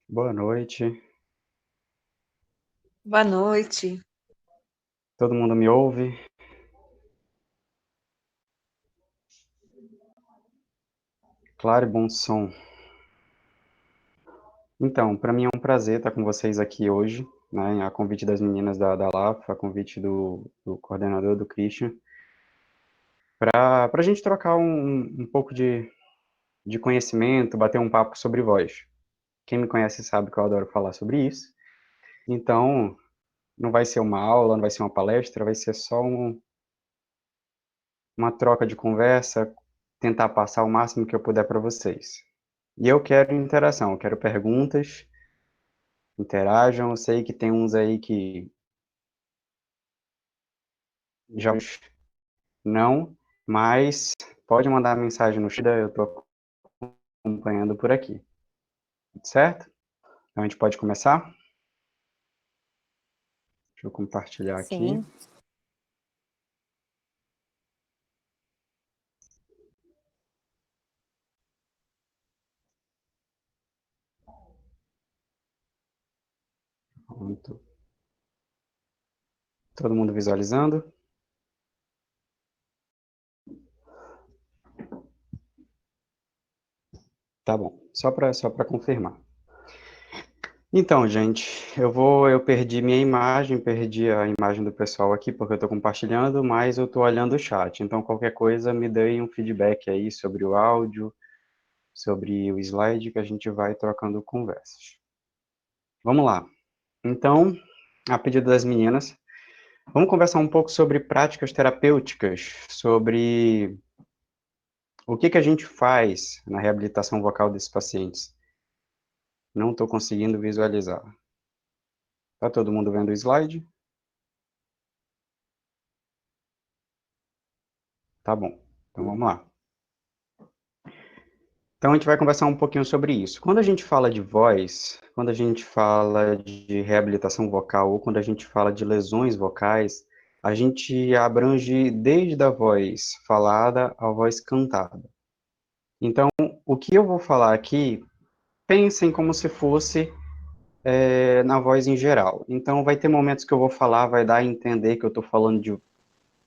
Boa noite. Boa noite. Todo mundo me ouve? Claro e bom som. Então, para mim é um prazer estar com vocês aqui hoje, né, a convite das meninas da LAF, a convite do coordenador, do Christian, para a gente trocar um pouco de conhecimento, bater um papo sobre voz. Quem me conhece sabe que eu adoro falar sobre isso. Então, não vai ser uma aula, não vai ser uma palestra, vai ser só uma troca de conversa, tentar passar o máximo que eu puder para vocês. E eu quero interação, eu quero perguntas, interajam. Eu sei que tem uns aí que já não, mas pode mandar mensagem no chat, eu estou acompanhando por aqui, certo? Então a gente pode começar? Deixa eu compartilhar aqui. Sim. Pronto. Todo mundo visualizando? Tá bom, só para confirmar. Então, gente, eu perdi minha imagem, perdi a imagem do pessoal aqui porque eu estou compartilhando, mas eu estou olhando o chat. Então, qualquer coisa, me deem um feedback aí sobre o áudio, sobre o slide, que a gente vai trocando conversas. Vamos lá. Então, a pedido das meninas, vamos conversar um pouco sobre práticas terapêuticas, sobre o que a gente faz na reabilitação vocal desses pacientes. Não estou conseguindo visualizar. Tá todo mundo vendo o slide? Tá bom. Então vamos lá. Então a gente vai conversar um pouquinho sobre isso. Quando a gente fala de voz, quando a gente fala de reabilitação vocal ou quando a gente fala de lesões vocais, a gente abrange desde a voz falada à voz cantada. Então, o que eu vou falar aqui, pensem como se fosse na voz em geral. Então, vai ter momentos que eu vou falar, vai dar a entender que eu estou falando de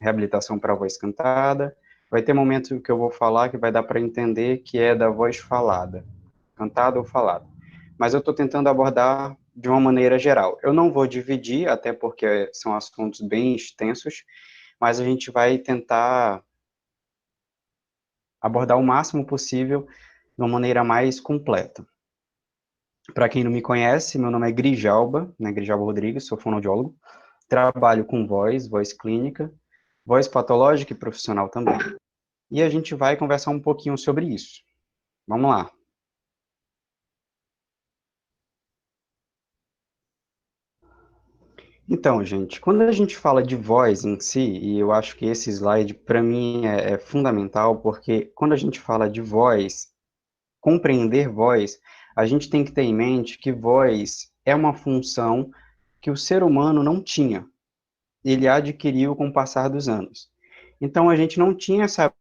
reabilitação para voz cantada, vai ter momentos que eu vou falar que vai dar para entender que é da voz falada, cantada ou falada. Mas eu estou tentando abordar de uma maneira geral. Eu não vou dividir, até porque são assuntos bem extensos, mas a gente vai tentar abordar o máximo possível de uma maneira mais completa. Para quem não me conhece, meu nome é Grijalba, né, Grijalba Rodrigues, sou fonoaudiólogo, trabalho com voz, voz clínica, voz patológica e profissional também. E a gente vai conversar um pouquinho sobre isso. Vamos lá. Então, gente, quando a gente fala de voz em si, e eu acho que esse slide para mim é fundamental, porque quando a gente fala de voz, compreender voz, a gente tem que ter em mente que voz é uma função que o ser humano não tinha. Ele adquiriu com o passar dos anos. Então, a gente não tinha essa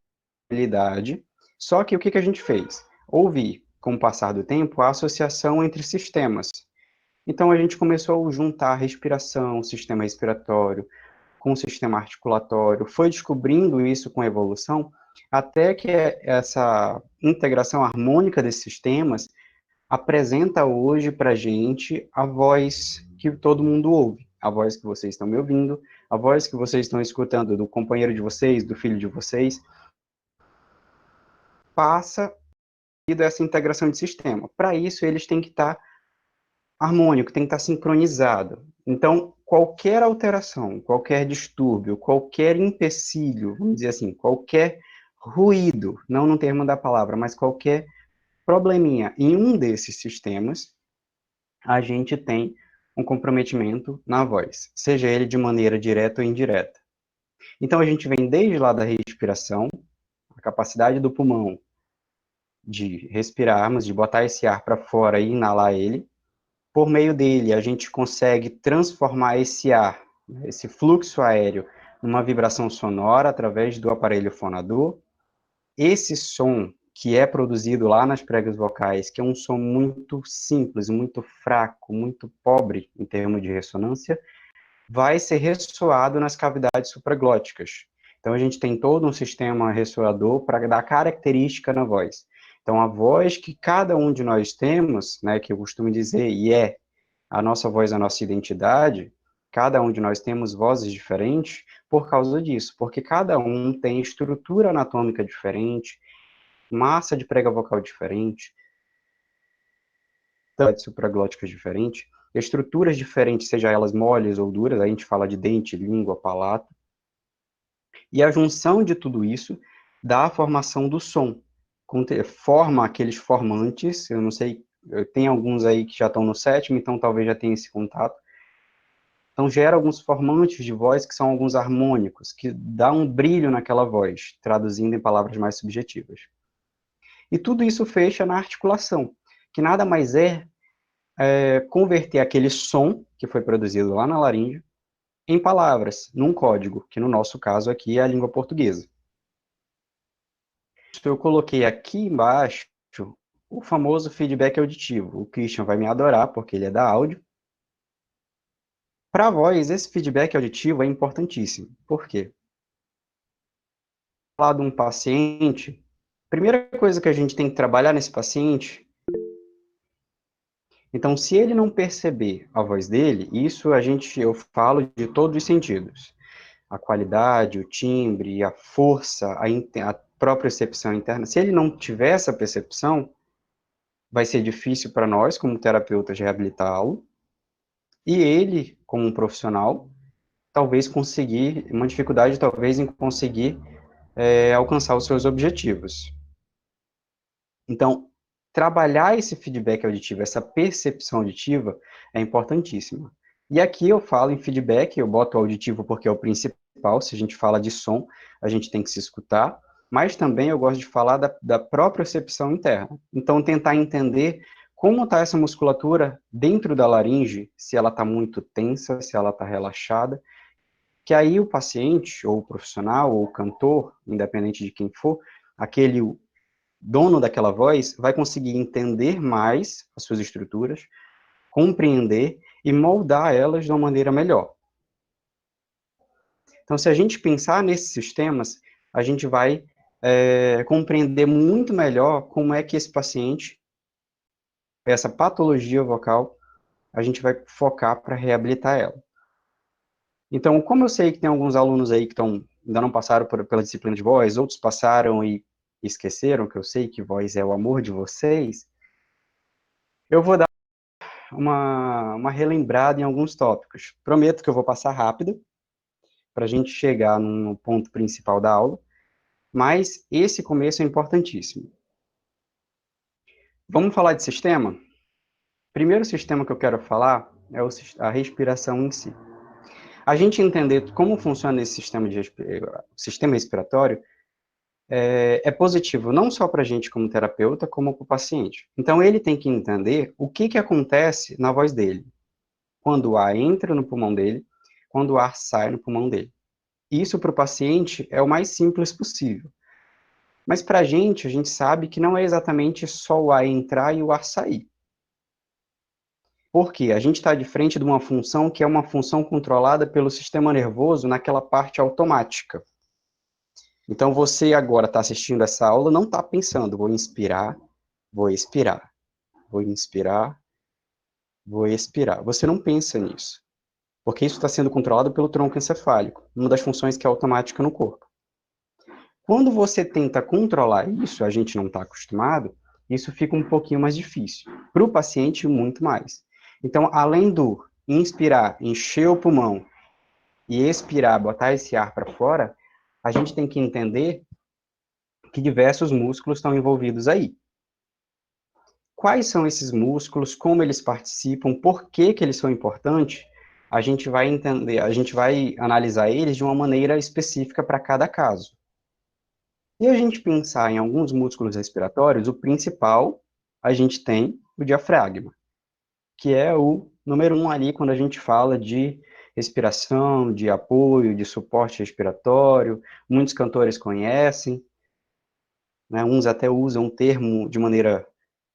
habilidade, só que o que a gente fez? Houve, com o passar do tempo, a associação entre sistemas. Então, a gente começou a juntar a respiração, o sistema respiratório, com o sistema articulatório, foi descobrindo isso com a evolução, até que essa integração harmônica desses sistemas apresenta hoje para a gente a voz que todo mundo ouve, a voz que vocês estão me ouvindo, a voz que vocês estão escutando do companheiro de vocês, do filho de vocês, passa dessa integração de sistema. Para isso, eles têm que estar harmônico, tem que estar sincronizado. Então, qualquer alteração, qualquer distúrbio, qualquer empecilho, vamos dizer assim, qualquer ruído, não no termo da palavra, mas qualquer probleminha em um desses sistemas, a gente tem um comprometimento na voz, seja ele de maneira direta ou indireta. Então, a gente vem desde lá da respiração, a capacidade do pulmão de respirarmos, de botar esse ar para fora e inalar ele. Por meio dele, a gente consegue transformar esse ar, esse fluxo aéreo, numa vibração sonora através do aparelho fonador. Esse som que é produzido lá nas pregas vocais, que é um som muito simples, muito fraco, muito pobre em termos de ressonância, vai ser ressoado nas cavidades supraglóticas. Então, a gente tem todo um sistema ressoador para dar característica na voz. Então, a voz que cada um de nós temos, né, que eu costumo dizer, e é a nossa voz, a nossa identidade, cada um de nós temos vozes diferentes por causa disso, porque cada um tem estrutura anatômica diferente, massa de prega vocal diferente, supraglóticas diferentes, estruturas diferentes, seja elas moles ou duras, a gente fala de dente, língua, palato, e a junção de tudo isso dá a formação do som, forma aqueles formantes, eu não sei, tem alguns aí que já estão no sétimo, então talvez já tenha esse contato, então gera alguns formantes de voz que são alguns harmônicos, que dá um brilho naquela voz, traduzindo em palavras mais subjetivas. E tudo isso fecha na articulação, que nada mais é converter aquele som que foi produzido lá na laringe em palavras, num código, que no nosso caso aqui é a língua portuguesa. Eu coloquei aqui embaixo o famoso feedback auditivo. O Christian vai me adorar, porque ele é da áudio. Para a voz, esse feedback auditivo é importantíssimo. Por quê? Falar de um paciente, a primeira coisa que a gente tem que trabalhar nesse paciente, então, se ele não perceber a voz dele, isso eu falo de todos os sentidos. A qualidade, o timbre, a força, a própria percepção interna. Se ele não tiver essa percepção, vai ser difícil para nós, como terapeutas, reabilitá-lo. E ele, como um profissional, talvez conseguir, uma dificuldade talvez em conseguir alcançar os seus objetivos. Então, trabalhar esse feedback auditivo, essa percepção auditiva, é importantíssima. E aqui eu falo em feedback, eu boto o auditivo porque é o principal, se a gente fala de som, a gente tem que se escutar, mas também eu gosto de falar da própria percepção interna. Então, tentar entender como está essa musculatura dentro da laringe, se ela está muito tensa, se ela está relaxada, que aí o paciente, ou o profissional, ou o cantor, independente de quem for, aquele dono daquela voz vai conseguir entender mais as suas estruturas, compreender e moldar elas de uma maneira melhor. Então, se a gente pensar nesses sistemas, a gente vai compreender muito melhor como é que esse paciente, essa patologia vocal, a gente vai focar para reabilitar ela. Então, como eu sei que tem alguns alunos aí que ainda não passaram pela disciplina de voz, outros passaram e esqueceram, que eu sei que voz é o amor de vocês, eu vou dar uma relembrada em alguns tópicos. Prometo que eu vou passar rápido, para a gente chegar no ponto principal da aula, mas esse começo é importantíssimo. Vamos falar de sistema? O primeiro sistema que eu quero falar é a respiração em si. A gente entender como funciona esse sistema respiratório é positivo não só para a gente como terapeuta, como para o paciente. Então, ele tem que entender o que acontece na voz dele, quando o ar entra no pulmão dele, quando o ar sai no pulmão dele. Isso para o paciente é o mais simples possível. Mas para a gente sabe que não é exatamente só o ar entrar e o ar sair. Por quê? A gente está de frente de uma função que é uma função controlada pelo sistema nervoso naquela parte automática. Então você agora está assistindo essa aula, não está pensando, vou inspirar, vou expirar, vou inspirar, vou expirar. Você não pensa nisso, porque isso está sendo controlado pelo tronco encefálico, uma das funções que é automática no corpo. Quando você tenta controlar isso, a gente não está acostumado, isso fica um pouquinho mais difícil. Para o paciente, muito mais. Então, além do inspirar, encher o pulmão e expirar, botar esse ar para fora, a gente tem que entender que diversos músculos estão envolvidos aí. Quais são esses músculos, como eles participam, por que eles são importantes, a gente vai entender, a gente vai analisar eles de uma maneira específica para cada caso. Se a gente pensar em alguns músculos respiratórios, o principal, a gente tem o diafragma, que é o número 1 ali quando a gente fala de respiração, de apoio, de suporte respiratório, muitos cantores conhecem. né? Uns até usam o termo de maneira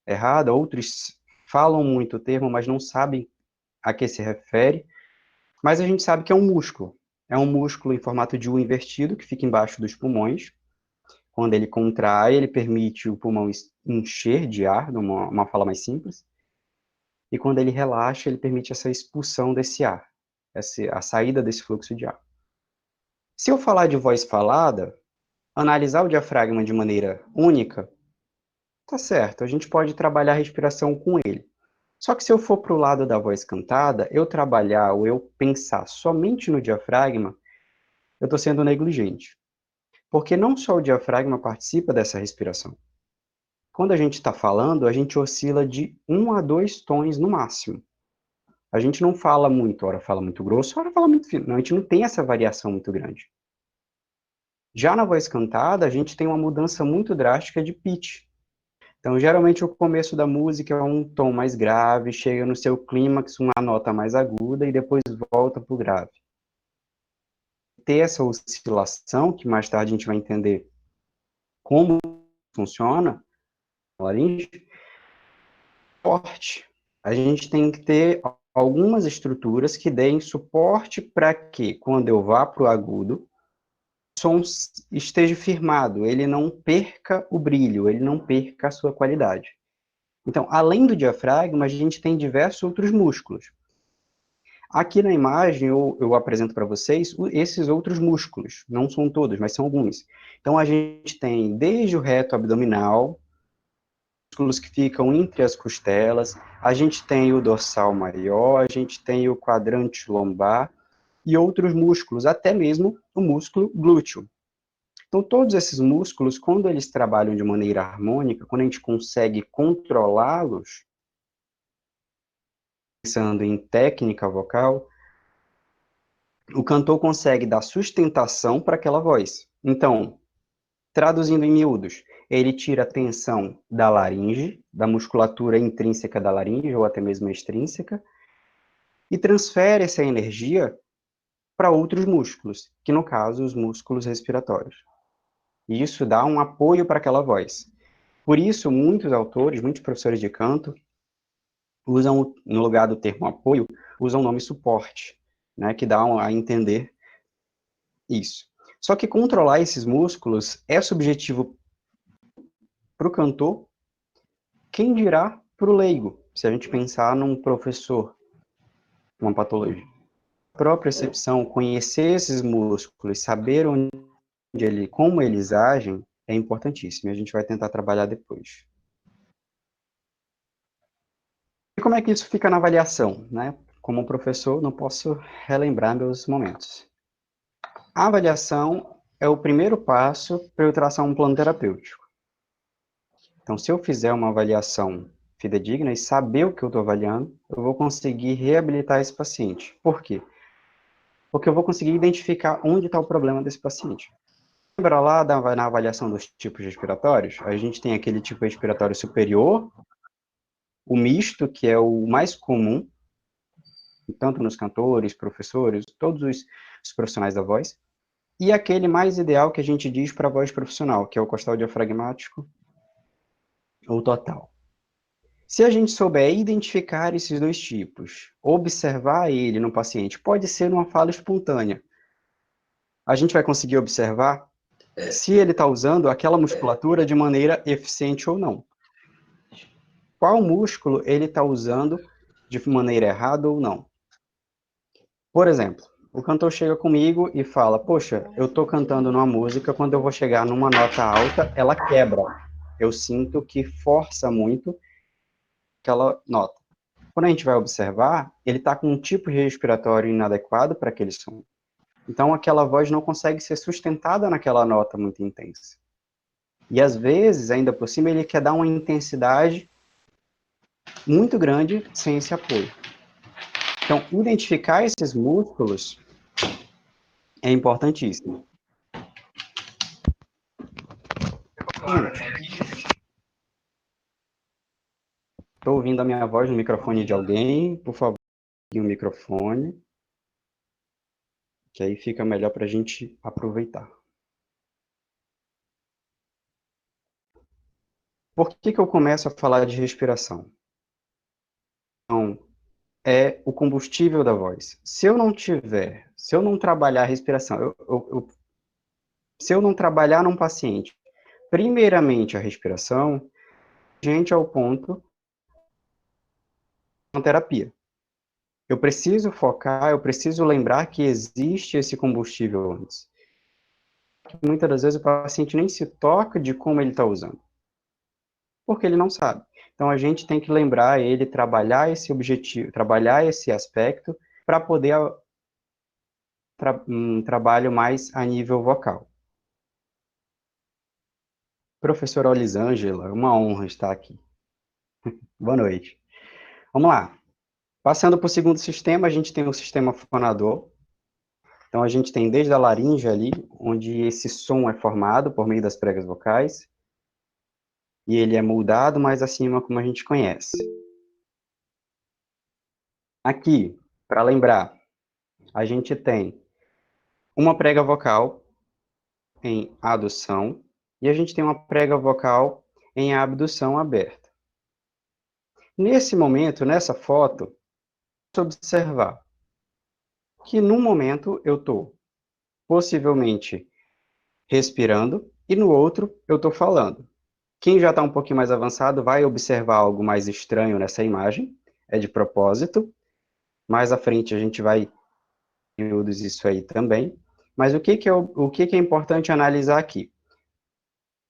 errada, outros falam muito o termo, mas não sabem a que se refere. Mas a gente sabe que é um músculo. É um músculo em formato de U invertido, que fica embaixo dos pulmões. Quando ele contrai, ele permite o pulmão encher de ar, numa fala mais simples. E quando ele relaxa, ele permite essa expulsão desse ar, a saída desse fluxo de ar. Se eu falar de voz falada, analisar o diafragma de maneira única, tá certo, a gente pode trabalhar a respiração com ele. Só que se eu for para o lado da voz cantada, eu trabalhar ou eu pensar somente no diafragma, eu estou sendo negligente. Porque não só o diafragma participa dessa respiração. Quando a gente está falando, a gente oscila de 1 a 2 tons no máximo. A gente não fala muito, hora fala muito grosso, hora fala muito fino. Não, a gente não tem essa variação muito grande. Já na voz cantada, a gente tem uma mudança muito drástica de pitch. Então, geralmente, o começo da música é um tom mais grave, chega no seu clímax, uma nota mais aguda, e depois volta para o grave. Ter essa oscilação, que mais tarde a gente vai entender como funciona, a laringe, suporte. A gente tem que ter algumas estruturas que deem suporte para que, quando eu vá para o agudo, o som esteja firmado, ele não perca o brilho, ele não perca a sua qualidade. Então, além do diafragma, a gente tem diversos outros músculos. Aqui na imagem, eu apresento para vocês esses outros músculos. Não são todos, mas são alguns. Então, a gente tem desde o reto abdominal, músculos que ficam entre as costelas, a gente tem o dorsal maior, a gente tem o quadrante lombar e outros músculos, até mesmo o músculo glúteo. Então, todos esses músculos, quando eles trabalham de maneira harmônica, quando a gente consegue controlá-los, pensando em técnica vocal, o cantor consegue dar sustentação para aquela voz. Então, traduzindo em miúdos, ele tira a tensão da laringe, da musculatura intrínseca da laringe, ou até mesmo extrínseca, e transfere essa energia para outros músculos, que no caso, os músculos respiratórios. E isso dá um apoio para aquela voz. Por isso, muitos autores, muitos professores de canto, usam, no lugar do termo apoio, usam o nome suporte, né, que dá a entender isso. Só que controlar esses músculos é subjetivo para o cantor, quem dirá para o leigo, se a gente pensar num professor, uma patologia. A própria percepção, conhecer esses músculos, saber onde como eles agem, é importantíssimo. A gente vai tentar trabalhar depois. E como é que isso fica na avaliação, né? Como professor, não posso relembrar meus momentos. A avaliação é o primeiro passo para eu traçar um plano terapêutico. Então, se eu fizer uma avaliação fidedigna e saber o que eu estou avaliando, eu vou conseguir reabilitar esse paciente. Por quê? Porque eu vou conseguir identificar onde está o problema desse paciente. Lembra lá na avaliação dos tipos respiratórios? A gente tem aquele tipo respiratório superior, o misto, que é o mais comum, tanto nos cantores, professores, todos os profissionais da voz, e aquele mais ideal que a gente diz para a voz profissional, que é o costal diafragmático ou total. Se a gente souber identificar esses dois tipos, observar ele no paciente, pode ser numa fala espontânea. A gente vai conseguir observar se ele está usando aquela musculatura de maneira eficiente ou não. Qual músculo ele está usando de maneira errada ou não. Por exemplo, o cantor chega comigo e fala, poxa, eu estou cantando numa música, quando eu vou chegar numa nota alta, ela quebra. Eu sinto que força muito aquela nota. Quando a gente vai observar, ele está com um tipo de respiratório inadequado para aquele som. Então, aquela voz não consegue ser sustentada naquela nota muito intensa. E, às vezes, ainda por cima, ele quer dar uma intensidade muito grande sem esse apoio. Então, identificar esses músculos é importantíssimo. Estou ouvindo a minha voz no microfone de alguém, por favor, ligue o microfone, que aí fica melhor para a gente aproveitar. Por que que eu começo a falar de respiração? Então, é o combustível da voz. Se eu não trabalhar a respiração, se eu não trabalhar num paciente, primeiramente a respiração, gente ao ponto de terapia. Eu preciso focar, eu preciso lembrar que existe esse combustível antes. Muitas das vezes o paciente nem se toca de como ele está usando, porque ele não sabe. Então a gente tem que lembrar ele, trabalhar esse objetivo, trabalhar esse aspecto para poder um trabalho mais a nível vocal. Professora Olisângela, uma honra estar aqui. Boa noite. Vamos lá. Passando para o segundo sistema, a gente tem o sistema fonador. Então, a gente tem desde a laringe ali, onde esse som é formado por meio das pregas vocais, e ele é moldado mais acima, como a gente conhece. Aqui, para lembrar, a gente tem uma prega vocal em adução, e a gente tem uma prega vocal em abdução aberta. Nesse momento, nessa foto, vamos observar que num momento eu estou possivelmente respirando e no outro eu estou falando. Quem já está um pouquinho mais avançado vai observar algo mais estranho nessa imagem, é de propósito. Mais à frente a gente vai ver isso aí também. Mas o que é importante analisar aqui?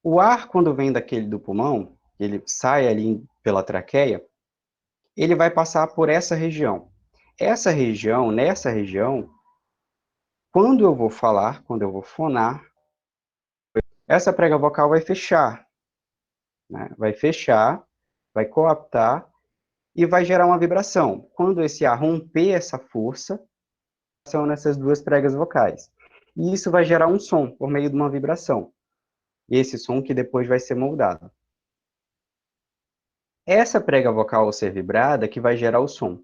O ar, quando vem daquele do pulmão, ele sai ali pela traqueia, ele vai passar por essa região. Nessa região, quando eu vou falar, quando eu vou fonar, essa prega vocal vai fechar, né? Vai fechar, vai coaptar e vai gerar uma vibração. Quando esse ar romper essa força, são nessas duas pregas vocais. E isso vai gerar um som por meio de uma vibração. E esse som que depois vai ser moldado. Essa prega vocal ao ser vibrada que vai gerar o som.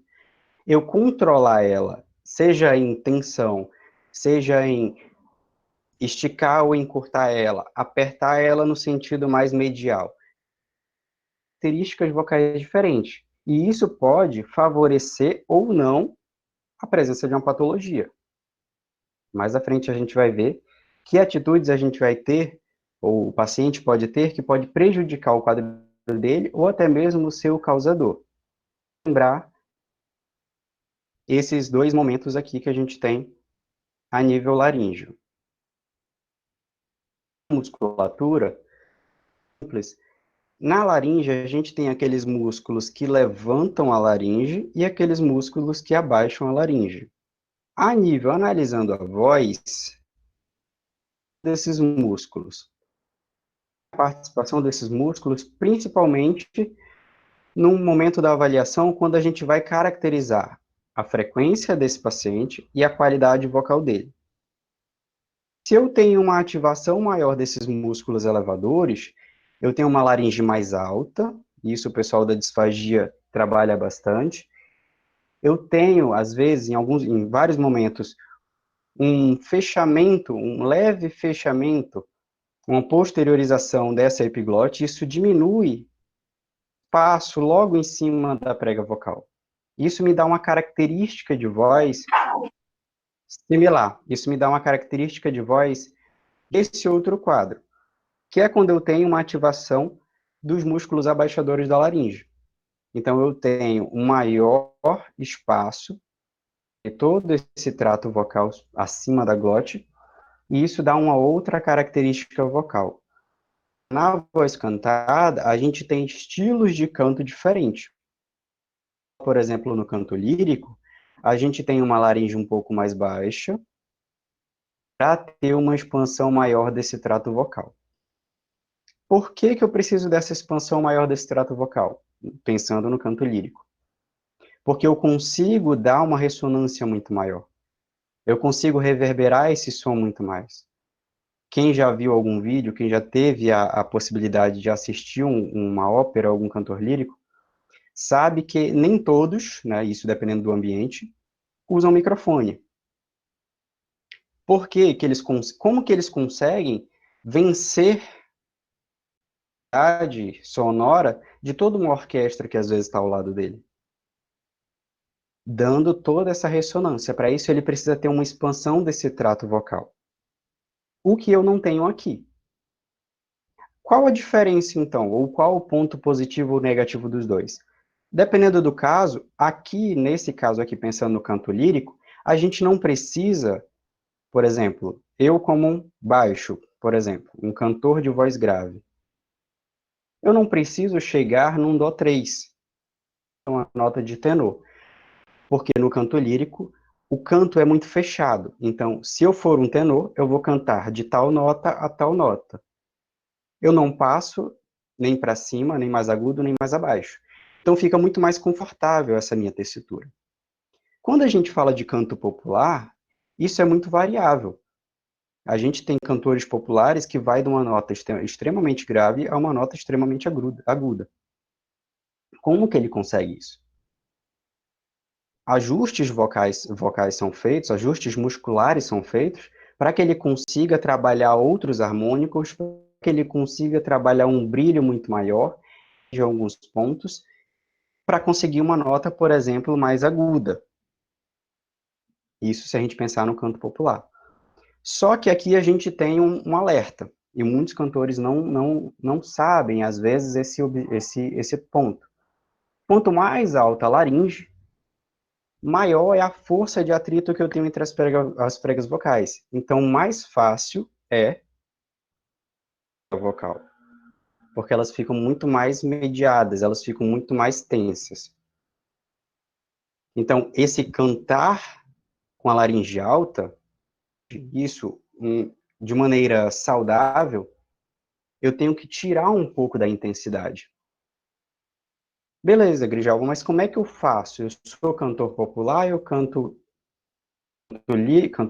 Eu controlar ela, seja em tensão, seja em esticar ou encurtar ela, apertar ela no sentido mais medial. Características vocais diferentes. E isso pode favorecer ou não a presença de uma patologia. Mais à frente a gente vai ver que atitudes a gente vai ter, ou o paciente pode ter, que pode prejudicar o quadro dele, ou até mesmo o seu causador. Lembrar esses dois momentos aqui que a gente tem a nível laríngeo. Musculatura simples. Na laringe, a gente tem aqueles músculos que levantam a laringe e aqueles músculos que abaixam a laringe. A nível, analisando a voz, desses músculos. A participação desses músculos, principalmente no momento da avaliação, quando a gente vai caracterizar a frequência desse paciente e a qualidade vocal dele. Se eu tenho uma ativação maior desses músculos elevadores, eu tenho uma laringe mais alta, isso o pessoal da disfagia trabalha bastante. Eu tenho, às vezes, em vários momentos, um fechamento, um leve fechamento, uma posteriorização dessa epiglote, isso diminui passo logo em cima da prega vocal. Isso me dá uma característica de voz similar. Isso me dá uma característica de voz desse outro quadro, que é quando eu tenho uma ativação dos músculos abaixadores da laringe. Então, eu tenho um maior espaço de todo esse trato vocal acima da glote, e isso dá uma outra característica vocal. Na voz cantada, a gente tem estilos de canto diferentes. Por exemplo, no canto lírico, a gente tem uma laringe um pouco mais baixa, para ter uma expansão maior desse trato vocal. Por que que eu preciso dessa expansão maior desse trato vocal? Pensando no canto lírico. Porque eu consigo dar uma ressonância muito maior. Eu consigo reverberar esse som muito mais. Quem já viu algum vídeo, quem já teve a possibilidade de assistir uma ópera, algum cantor lírico, sabe que nem todos, né, isso dependendo do ambiente, usam microfone. Por que que como que eles conseguem vencer sonora de toda uma orquestra que às vezes está ao lado dele, dando toda essa ressonância. Para isso, ele precisa ter uma expansão desse trato vocal, o que eu não tenho aqui. Qual a diferença, então? Ou qual o ponto positivo ou negativo dos dois? Dependendo do caso, aqui, nesse caso aqui, pensando no canto lírico, a gente não precisa, por exemplo, eu como um baixo, por exemplo, um cantor de voz grave, eu não preciso chegar num dó 3, uma nota de tenor, porque no canto lírico, o canto é muito fechado. Então, se eu for um tenor, eu vou cantar de tal nota a tal nota. Eu não passo nem para cima, nem mais agudo, nem mais abaixo. Então fica muito mais confortável essa minha tessitura. Quando a gente fala de canto popular, isso é muito variável. A gente tem cantores populares que vai de uma nota extremamente grave a uma nota extremamente aguda. Como que ele consegue isso? Ajustes vocais são feitos, ajustes musculares são feitos para que ele consiga trabalhar outros harmônicos, para que ele consiga trabalhar um brilho muito maior de alguns pontos, para conseguir uma nota, por exemplo, mais aguda. Isso se a gente pensar no canto popular. Só que aqui a gente tem um alerta, e muitos cantores não sabem, às vezes, esse ponto. Quanto mais alta a laringe, maior é a força de atrito que eu tenho entre as pregas vocais. Então, mais fácil é a vocal, porque elas ficam muito mais mediadas, elas ficam muito mais tensas. Então, esse cantar com a laringe alta, isso de maneira saudável, eu tenho que tirar um pouco da intensidade. Beleza, Grijalva, mas como é que eu faço? Eu sou cantor popular, eu canto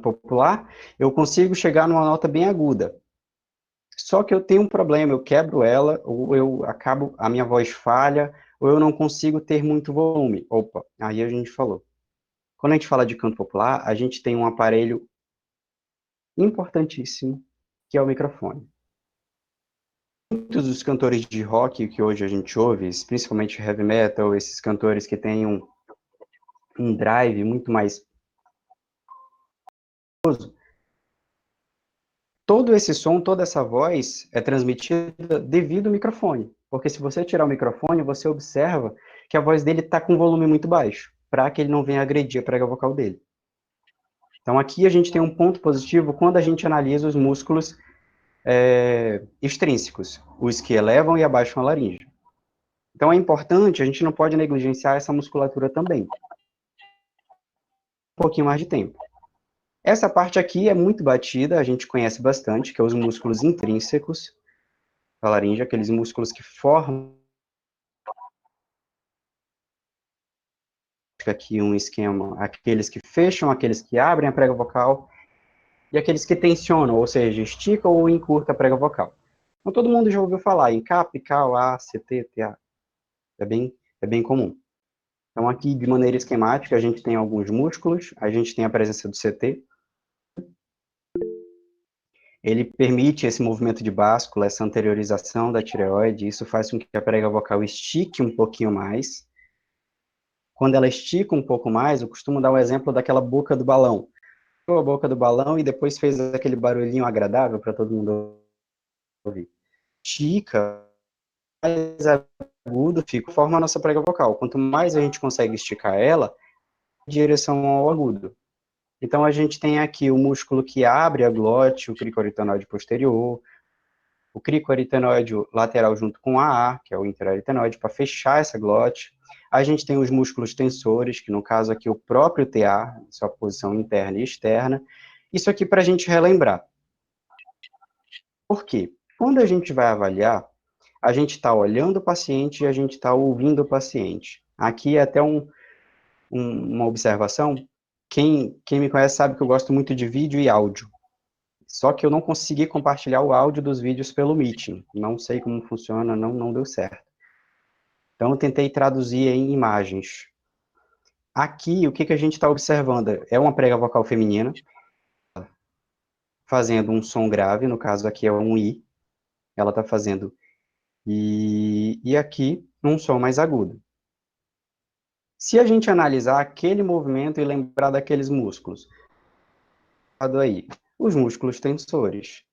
popular, eu consigo chegar numa nota bem aguda. Só que eu tenho um problema, eu quebro ela, ou a minha voz falha, ou eu não consigo ter muito volume. Opa, aí a gente falou. Quando a gente fala de canto popular, a gente tem um aparelho importantíssimo, que é o microfone. Muitos dos cantores de rock que hoje a gente ouve, principalmente heavy metal, esses cantores que têm um drive muito mais... Todo esse som, toda essa voz é transmitida devido ao microfone. Porque se você tirar o microfone, você observa que a voz dele está com um volume muito baixo, para que ele não venha agredir a prega vocal dele. Então aqui a gente tem um ponto positivo quando a gente analisa os músculos extrínsecos, os que elevam e abaixam a laringe. Então é importante, a gente não pode negligenciar essa musculatura também. Um pouquinho mais de tempo. Essa parte aqui é muito batida, a gente conhece bastante, que é os músculos intrínsecos da laringe, aqueles músculos que formam aqui um esquema, aqueles que fecham, aqueles que abrem a prega vocal, e aqueles que tensionam, ou seja, esticam ou encurtam a prega vocal. Então todo mundo já ouviu falar em CAP, CAL, A, CT, TA. É bem comum. Então aqui, de maneira esquemática, a gente tem alguns músculos, a gente tem a presença do CT, ele permite esse movimento de báscula, essa anteriorização da tireoide, isso faz com que a prega vocal estique um pouquinho mais. Quando ela estica um pouco mais, eu costumo dar o exemplo daquela boca do balão. A boca do balão e depois fez aquele barulhinho agradável para todo mundo ouvir. Estica, mais agudo fica, forma a nossa prega vocal. Quanto mais a gente consegue esticar ela, em direção ao agudo. Então, a gente tem aqui o músculo que abre a glote, o cricoaritenoide posterior, o cricoaritenoide lateral junto com a A, que é o interaritenoide, para fechar essa glote. A gente tem os músculos tensores, que no caso aqui o próprio TA, sua posição interna e externa. Isso aqui para a gente relembrar. Por quê? Quando a gente vai avaliar, a gente está olhando o paciente e a gente está ouvindo o paciente. Aqui é até uma observação. Quem me conhece sabe que eu gosto muito de vídeo e áudio. Só que eu não consegui compartilhar o áudio dos vídeos pelo Meeting. Não sei como funciona, não deu certo. Então, eu tentei traduzir em imagens. Aqui, o que, que a gente está observando? É uma prega vocal feminina, fazendo um som grave, no caso aqui é um I. Ela está fazendo e aqui um som mais agudo. Se a gente analisar aquele movimento e lembrar daqueles músculos, aí, os músculos tensores.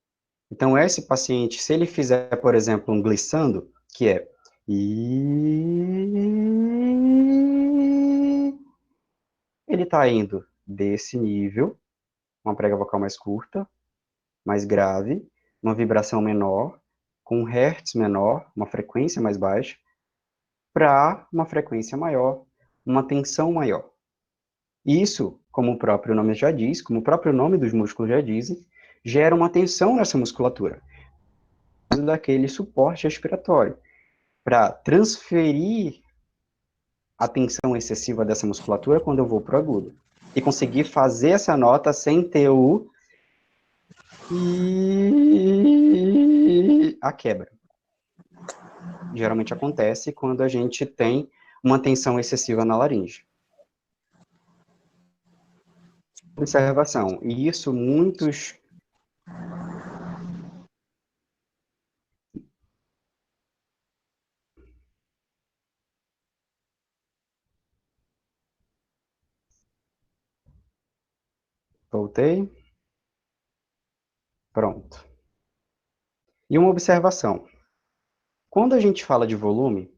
Então, esse paciente, se ele fizer, por exemplo, um glissando, que é ele está indo desse nível, uma prega vocal mais curta, mais grave, uma vibração menor, com um hertz menor, uma frequência mais baixa, para uma frequência maior, uma tensão maior. Isso, como o próprio nome já diz, como o próprio nome dos músculos já dizem, gera uma tensão nessa musculatura, daquele suporte respiratório, para transferir a tensão excessiva dessa musculatura quando eu vou para o agudo. E conseguir fazer essa nota sem ter a quebra. Geralmente acontece quando a gente tem uma tensão excessiva na laringe. Observação, e isso muitos... Voltei. Pronto. E uma observação. Quando a gente fala de volume,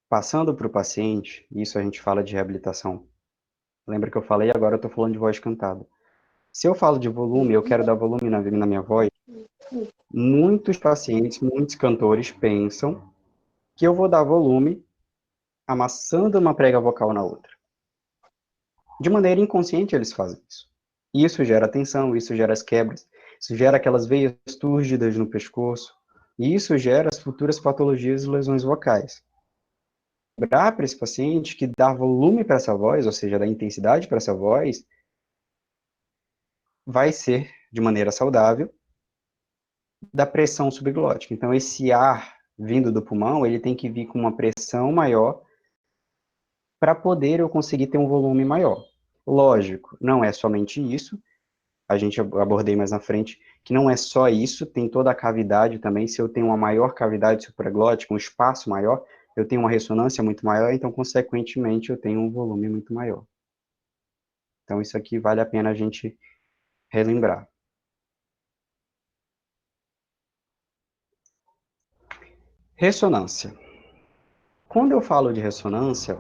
passando para o paciente, isso a gente fala de reabilitação. Lembra que eu falei, agora eu estou falando de voz cantada. Se eu falo de volume, eu quero dar volume na minha voz, muitos pacientes, muitos cantores pensam que eu vou dar volume amassando uma prega vocal na outra. De maneira inconsciente eles fazem isso. Isso gera tensão, isso gera as quebras, isso gera aquelas veias túrgidas no pescoço, e isso gera as futuras patologias e lesões vocais. Lembrar para esse paciente que dar volume para essa voz, ou seja, dar intensidade para essa voz, vai ser, de maneira saudável, da pressão subglótica. Então, esse ar vindo do pulmão, ele tem que vir com uma pressão maior para poder eu conseguir ter um volume maior. Lógico, não é somente isso, a gente abordei mais na frente, que não é só isso, tem toda a cavidade também. Se eu tenho uma maior cavidade supraglótica, um espaço maior, eu tenho uma ressonância muito maior, então, consequentemente, eu tenho um volume muito maior. Então, isso aqui vale a pena a gente relembrar. Ressonância. Quando eu falo de ressonância,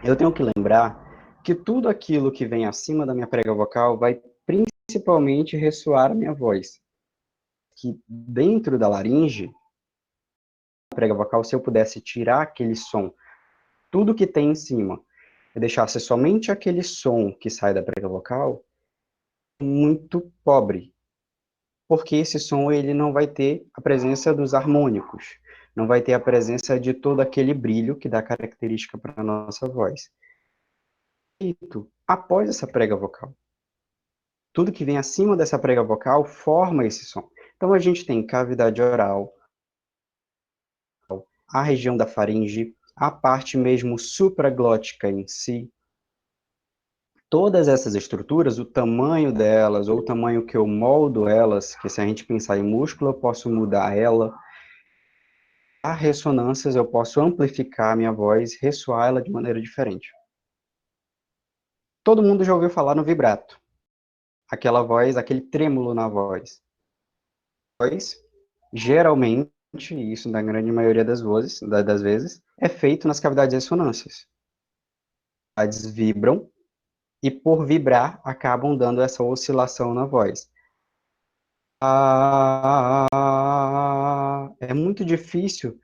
eu tenho que lembrar que tudo aquilo que vem acima da minha prega vocal vai principalmente ressoar a minha voz. Que dentro da laringe, a prega vocal, se eu pudesse tirar aquele som, tudo que tem em cima, e deixasse somente aquele som que sai da prega vocal, muito pobre, porque esse som ele não vai ter a presença dos harmônicos, não vai ter a presença de todo aquele brilho que dá característica para a nossa voz. Feito após essa prega vocal. Tudo que vem acima dessa prega vocal forma esse som. Então a gente tem cavidade oral, a região da faringe, a parte mesmo supraglótica em si. Todas essas estruturas, o tamanho delas, ou o tamanho que eu moldo elas, que se a gente pensar em músculo, eu posso mudar ela. A ressonâncias, eu posso amplificar a minha voz, ressoar ela de maneira diferente. Todo mundo já ouviu falar no vibrato. Aquela voz, aquele trêmulo na voz. Geralmente, isso na grande maioria das vezes, é feito nas cavidades ressonâncias. As cavidades vibram e, por vibrar, acabam dando essa oscilação na voz. É muito difícil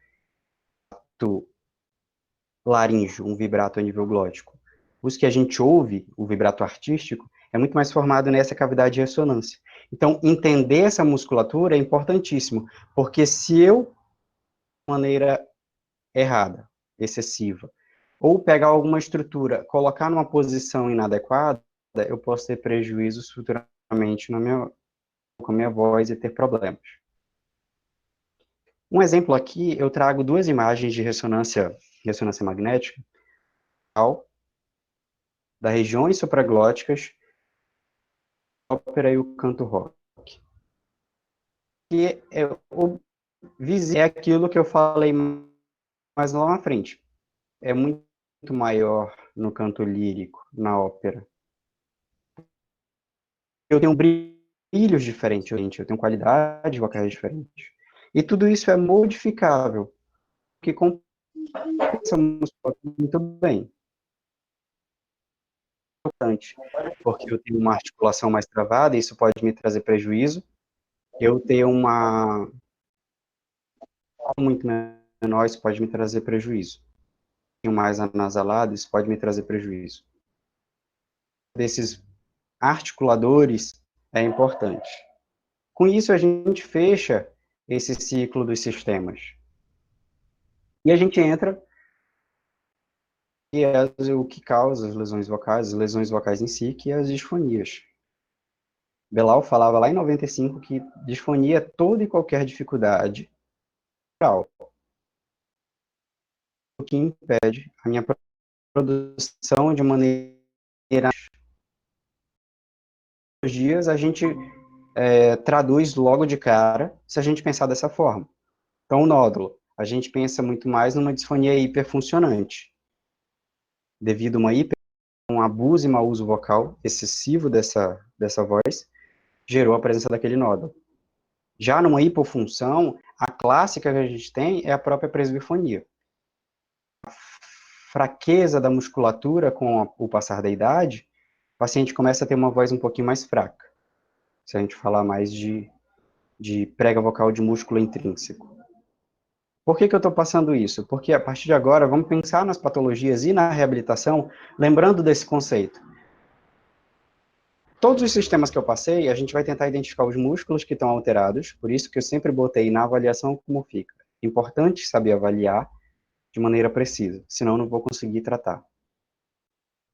tu laríngeo, um vibrato a nível glótico. Os que a gente ouve, o vibrato artístico, é muito mais formado nessa cavidade de ressonância. Então, entender essa musculatura é importantíssimo, porque se eu, de maneira errada, excessiva, ou pegar alguma estrutura, colocar numa posição inadequada, eu posso ter prejuízos futuramente com a minha voz e ter problemas. Um exemplo aqui, eu trago duas imagens de ressonância magnética, das regiões supraglóticas, ópera e o canto rock. E é aquilo que eu falei mais lá na frente. É muito maior no canto lírico, na ópera. Eu tenho brilhos diferentes, eu tenho qualidades vocais diferentes. E tudo isso é modificável, que compensa muito bem. Porque eu tenho uma articulação mais travada, isso pode me trazer prejuízo. Eu ter uma muito menor, isso pode me trazer prejuízo. Tenho mais anasalado, isso pode me trazer prejuízo. Desses articuladores é importante. Com isso, a gente fecha esse ciclo dos sistemas. E a gente entra e é o que causa as lesões vocais em si, que é as disfonias. Belal falava lá em 95 que disfonia é toda e qualquer dificuldade oral, o que impede a minha produção de maneira dias a gente traduz logo de cara se a gente pensar dessa forma. Então, o nódulo, a gente pensa muito mais numa disfonia hiperfuncionante, devido a um abuso e mau uso vocal excessivo dessa voz, gerou a presença daquele nódulo. Já numa hipofunção, a clássica que a gente tem é a própria presbifonia. A fraqueza da musculatura com o passar da idade, o paciente começa a ter uma voz um pouquinho mais fraca. Se a gente falar mais de prega vocal de músculo intrínseco. Por que eu estou passando isso? Porque a partir de agora, vamos pensar nas patologias e na reabilitação, lembrando desse conceito. Todos os sistemas que eu passei, a gente vai tentar identificar os músculos que estão alterados, por isso que eu sempre botei na avaliação como fica. Importante saber avaliar de maneira precisa, senão eu não vou conseguir tratar.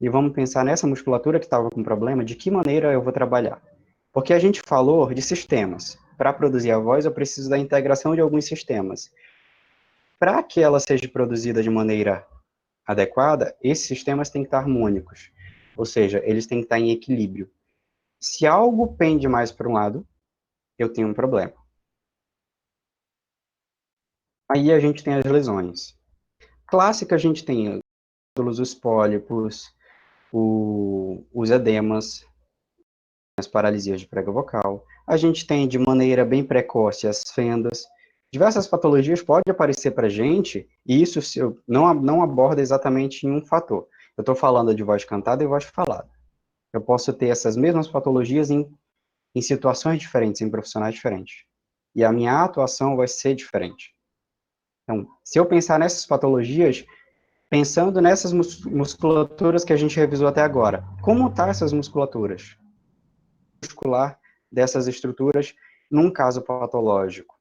E vamos pensar nessa musculatura que estava com problema, de que maneira eu vou trabalhar. Porque a gente falou de sistemas. Para produzir a voz, eu preciso da integração de alguns sistemas. Para que ela seja produzida de maneira adequada, esses sistemas têm que estar harmônicos. Ou seja, eles têm que estar em equilíbrio. Se algo pende mais para um lado, eu tenho um problema. Aí a gente tem as lesões. Clássica, a gente tem os pólipos, os edemas, as paralisias de prega vocal. A gente tem, de maneira bem precoce, as fendas. Diversas patologias podem aparecer para a gente, e isso não aborda exatamente em um fator. Eu estou falando de voz cantada e voz falada. Eu posso ter essas mesmas patologias em situações diferentes, em profissionais diferentes. E a minha atuação vai ser diferente. Então, se eu pensar nessas patologias, pensando nessas musculaturas que a gente revisou até agora, como estão essas musculaturas? Muscular dessas estruturas num caso patológico.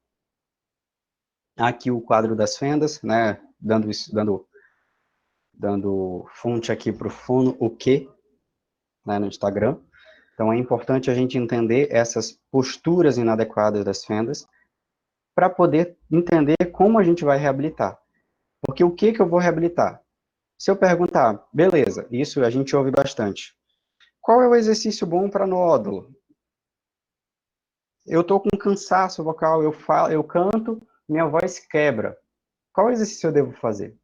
Aqui o quadro das fendas, né, dando fonte aqui para o fono, o que, né, no Instagram. Então é importante a gente entender essas posturas inadequadas das fendas para poder entender como a gente vai reabilitar. Porque o que eu vou reabilitar? Se eu perguntar, beleza, isso a gente ouve bastante. Qual é o exercício bom para nódulo? Eu estou com cansaço vocal, eu canto, minha voz quebra. Qual exercício eu devo fazer?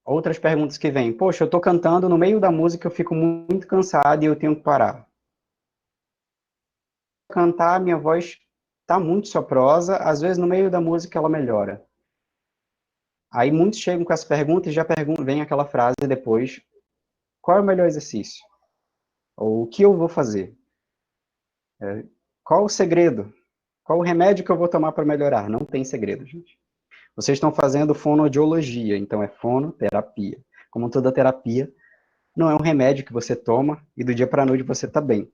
Outras perguntas que vêm. Poxa, eu estou cantando, no meio da música eu fico muito cansado e eu tenho que parar. Cantar, minha voz está muito soprosa, às vezes no meio da música ela melhora. Aí muitos chegam com essa pergunta e já vem aquela frase depois, qual é o melhor exercício? Ou o que eu vou fazer? Qual o segredo? Qual o remédio que eu vou tomar para melhorar? Não tem segredo, gente. Vocês estão fazendo fonoaudiologia, então é fonoterapia. Como toda terapia, não é um remédio que você toma e do dia para a noite você está bem.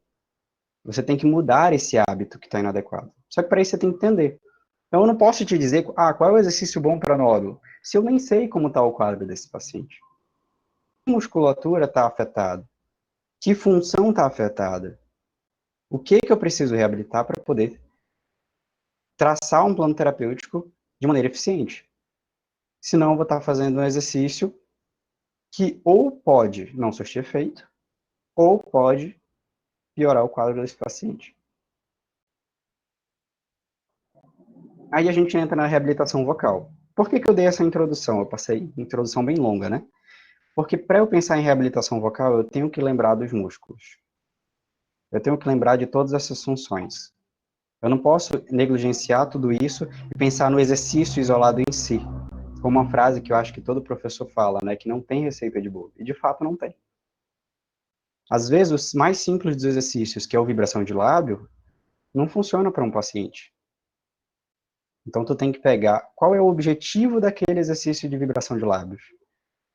Você tem que mudar esse hábito que está inadequado. Só que para isso você tem que entender. Então eu não posso te dizer, qual é o exercício bom para nódulo, se eu nem sei como está o quadro desse paciente. Que musculatura está afetada? Que função está afetada? O que eu preciso reabilitar para poder traçar um plano terapêutico de maneira eficiente? Senão eu vou estar fazendo um exercício que ou pode não surtir efeito, ou pode piorar o quadro desse paciente. Aí a gente entra na reabilitação vocal. Por que que eu dei essa introdução? Eu passei introdução bem longa, né? Porque para eu pensar em reabilitação vocal, eu tenho que lembrar dos músculos. Eu tenho que lembrar de todas essas funções. Eu não posso negligenciar tudo isso e pensar no exercício isolado em si. Como uma frase que eu acho que todo professor fala, né? Que não tem receita de bolo. E de fato não tem. Às vezes, os mais simples dos exercícios, que é a vibração de lábio, não funciona para um paciente. Então, tu tem que pegar qual é o objetivo daquele exercício de vibração de lábios.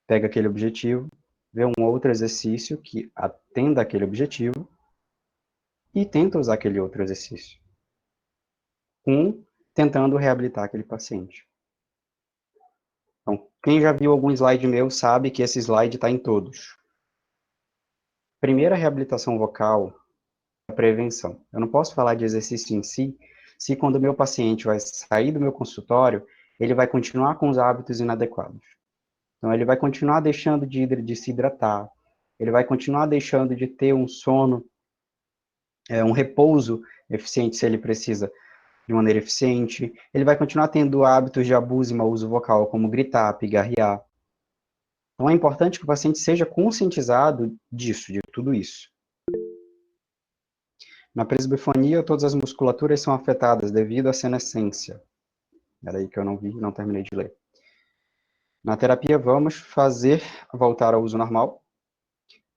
Pega aquele objetivo, vê um outro exercício que atenda aquele objetivo e tenta usar aquele outro exercício. Tentando reabilitar aquele paciente. Então, quem já viu algum slide meu sabe que esse slide está em todos. Primeira reabilitação vocal é a prevenção. Eu não posso falar de exercício em si, se quando o meu paciente vai sair do meu consultório, ele vai continuar com os hábitos inadequados. Então, ele vai continuar deixando de se hidratar, ele vai continuar deixando de ter um sono, um repouso eficiente se ele precisa de maneira eficiente, ele vai continuar tendo hábitos de abuso e mau uso vocal, como gritar, pigarrear. Então, é importante que o paciente seja conscientizado disso, de tudo isso. Na presbifonia, todas as musculaturas são afetadas devido à senescência. Era aí que eu não vi, não terminei de ler. Na terapia, vamos fazer voltar ao uso normal.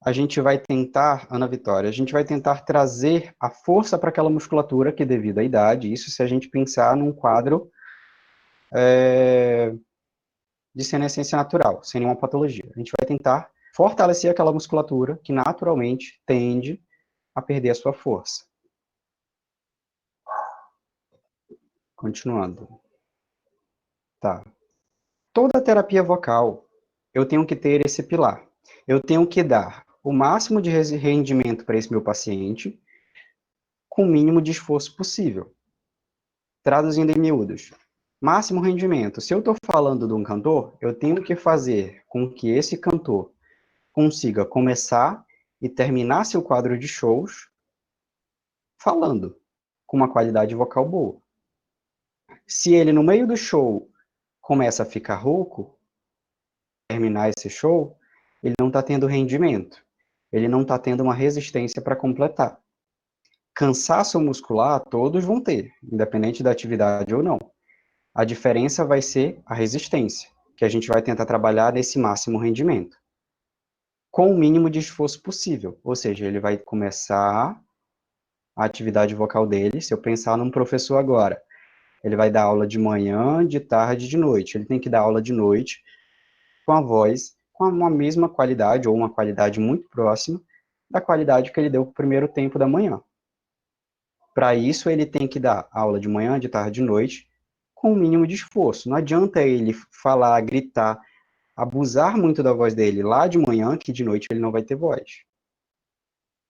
A gente vai tentar, Ana Vitória, a gente vai tentar trazer a força para aquela musculatura que, devido à idade, isso se a gente pensar num quadro de senescência natural, sem nenhuma patologia. A gente vai tentar fortalecer aquela musculatura que naturalmente tende a perder a sua força. Continuando. Tá. Toda terapia vocal, eu tenho que ter esse pilar. Eu tenho que dar o máximo de rendimento para esse meu paciente, com o mínimo de esforço possível. Traduzindo em miúdos, máximo rendimento. Se eu estou falando de um cantor, eu tenho que fazer com que esse cantor consiga começar e terminar seu quadro de shows falando, com uma qualidade vocal boa. Se ele, no meio do show, começa a ficar rouco, terminar esse show, ele não está tendo rendimento. Ele não está tendo uma resistência para completar. Cansaço muscular, todos vão ter, independente da atividade ou não. A diferença vai ser a resistência, que a gente vai tentar trabalhar nesse máximo rendimento, com o mínimo de esforço possível. Ou seja, ele vai começar a atividade vocal dele. Se eu pensar num professor agora, ele vai dar aula de manhã, de tarde e de noite. Ele tem que dar aula de noite com a voz com uma mesma qualidade, ou uma qualidade muito próxima da qualidade que ele deu no primeiro tempo da manhã. Para isso, ele tem que dar aula de manhã, de tarde e de noite, com o mínimo de esforço. Não adianta ele falar, gritar, abusar muito da voz dele lá de manhã, que de noite ele não vai ter voz.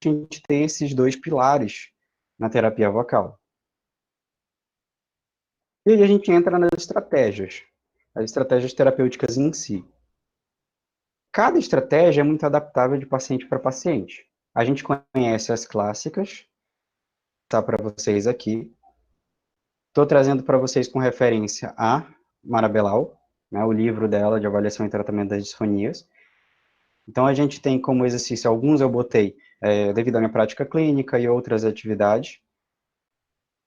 A gente tem esses dois pilares na terapia vocal. E aí a gente entra nas estratégias, as estratégias terapêuticas em si. Cada estratégia é muito adaptável de paciente para paciente. A gente conhece as clássicas, tá para vocês aqui. Estou trazendo para vocês com referência a Mara Belal, né, o livro dela de avaliação e tratamento das disfonias. Então, a gente tem como exercício, alguns eu botei devido à minha prática clínica e outras atividades,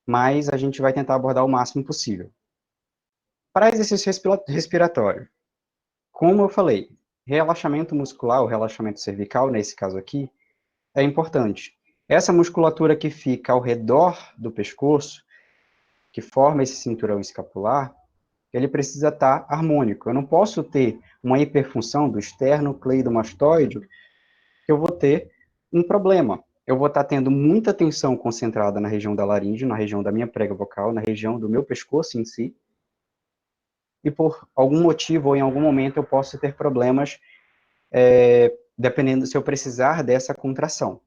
mas a gente vai tentar abordar o máximo possível. Para exercício respiratório, como eu falei, relaxamento muscular, o relaxamento cervical, nesse caso aqui, é importante. Essa musculatura que fica ao redor do pescoço, que forma esse cinturão escapular, ele precisa estar harmônico. Eu não posso ter uma hiperfunção do esternocleidomastoide, que eu vou ter um problema. Eu vou estar tendo muita tensão concentrada na região da laringe, na região da minha prega vocal, na região do meu pescoço em si, e por algum motivo ou em algum momento eu posso ter problemas, dependendo se eu precisar dessa contração.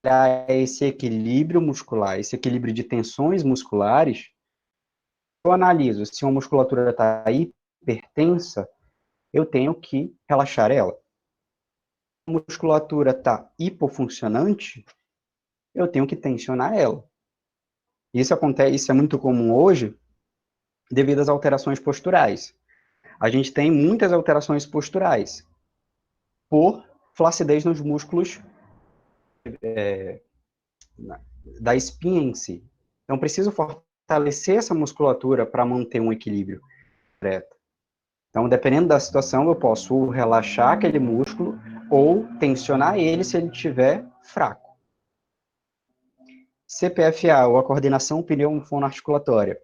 Para esse equilíbrio muscular, esse equilíbrio de tensões musculares, eu analiso se uma musculatura está hipertensa, eu tenho que relaxar ela. Se a musculatura está hipofuncionante, eu tenho que tensionar ela. Isso acontece, isso é muito comum hoje, devido às alterações posturais. A gente tem muitas alterações posturais por flacidez nos músculos da espinha em si. Então, preciso fortalecer essa musculatura para manter um equilíbrio correto. Então, dependendo da situação, eu posso relaxar aquele músculo ou tensionar ele se ele estiver fraco. CPFA, ou a coordenação pneumofonoarticulatória.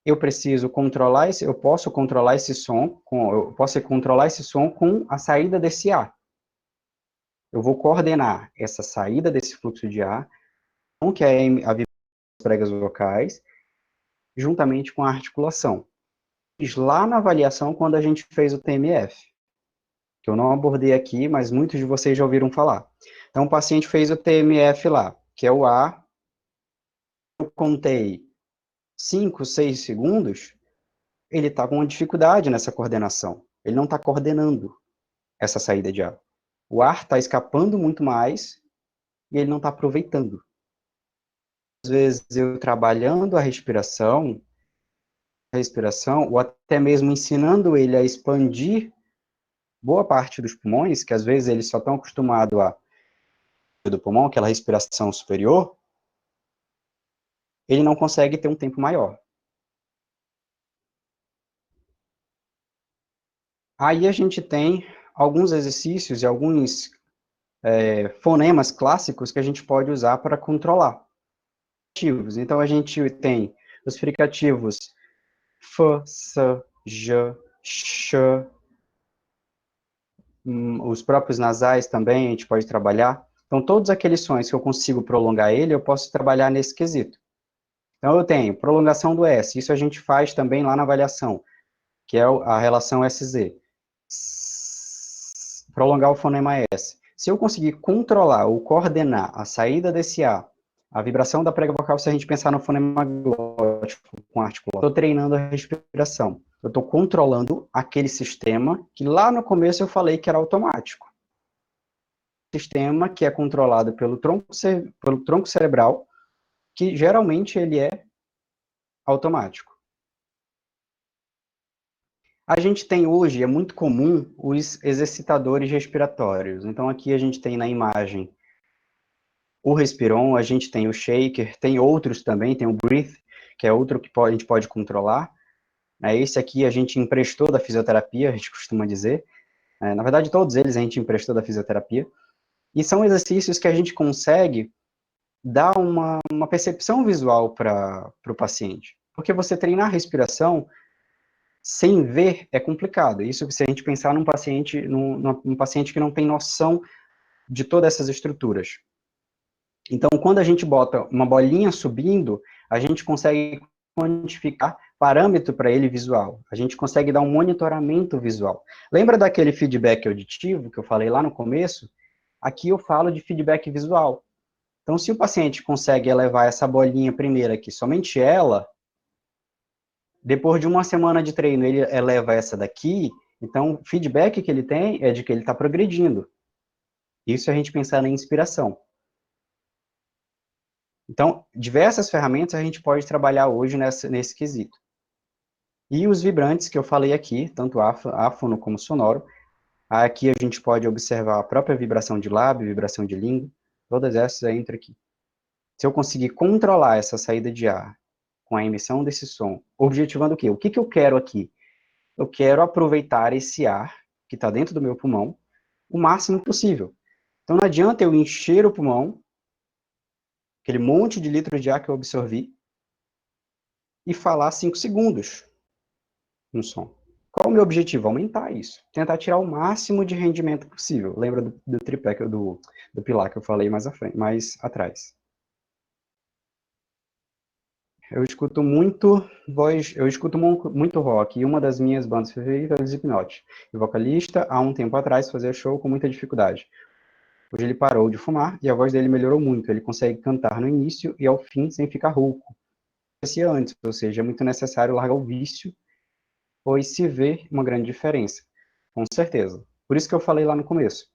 Eu preciso controlar esse, eu posso controlar esse som, eu posso controlar esse som com a saída desse ar. Eu vou coordenar essa saída desse fluxo de ar, que é a vibração das pregas vocais, juntamente com a articulação. Lá na avaliação, quando a gente fez o TMF, que eu não abordei aqui, mas muitos de vocês já ouviram falar. Então, o paciente fez o TMF lá, que é o ar, eu contei 5, 6 segundos, ele está com uma dificuldade nessa coordenação. Ele não está coordenando essa saída de ar. O ar está escapando muito mais e ele não está aproveitando. Às vezes, eu trabalhando a respiração, ou até mesmo ensinando ele a expandir boa parte dos pulmões, que às vezes eles só estão acostumados a do pulmão, aquela respiração superior, ele não consegue ter um tempo maior. Aí a gente tem alguns exercícios e alguns fonemas clássicos que a gente pode usar para controlar. Então a gente tem os fricativos F, S, J, X, os próprios nasais também a gente pode trabalhar. Então todos aqueles sons que eu consigo prolongar ele, eu posso trabalhar nesse quesito. Então eu tenho prolongação do S, isso a gente faz também lá na avaliação, que é a relação SZ. Prolongar o fonema S. Se eu conseguir controlar ou coordenar a saída desse a vibração da prega vocal, se a gente pensar no fonema glótico com articulação, estou treinando a respiração. Eu estou controlando aquele sistema que lá no começo eu falei que era automático. Sistema que é controlado pelo tronco cerebral, que geralmente ele é automático. A gente tem hoje, é muito comum, os exercitadores respiratórios. Então, aqui a gente tem na imagem o Respiron, a gente tem o Shaker, tem outros também, tem o Breathe, que é outro que a gente pode controlar. Esse aqui a gente emprestou da fisioterapia, a gente costuma dizer. Na verdade, todos eles a gente emprestou da fisioterapia. E são exercícios que a gente consegue dar uma percepção visual para o paciente. Porque você treinar a respiração sem ver é complicado. Isso se a gente pensar num paciente que não tem noção de todas essas estruturas. Então, quando a gente bota uma bolinha subindo, a gente consegue quantificar parâmetro para ele visual. A gente consegue dar um monitoramento visual. Lembra daquele feedback auditivo que eu falei lá no começo? Aqui eu falo de feedback visual. Então, se o paciente consegue elevar essa bolinha primeira aqui, somente ela, depois de uma semana de treino ele eleva essa daqui, então o feedback que ele tem é de que ele está progredindo. Isso é a gente pensar na inspiração. Então, diversas ferramentas a gente pode trabalhar hoje nesse quesito. E os vibrantes que eu falei aqui, tanto áfono como sonoro, aqui a gente pode observar a própria vibração de lábio, vibração de língua, todas essas entram aqui. Se eu conseguir controlar essa saída de ar com a emissão desse som, objetivando o quê? O que eu quero aqui? Eu quero aproveitar esse ar que está dentro do meu pulmão o máximo possível. Então não adianta eu encher o pulmão, aquele monte de litros de ar que eu absorvi, e falar 5 segundos no som. Qual o meu objetivo? Aumentar isso. Tentar tirar o máximo de rendimento possível. Lembra do tripé, do pilar que eu falei mais atrás. Eu escuto muito muito rock, e uma das minhas bandas favoritas é o Slipknot. O vocalista, há um tempo atrás, fazia show com muita dificuldade. Hoje ele parou de fumar e a voz dele melhorou muito. Ele consegue cantar no início e ao fim sem ficar rouco. Antes, ou seja, é muito necessário largar o vício, pois se vê uma grande diferença, com certeza. Por isso que eu falei lá no começo.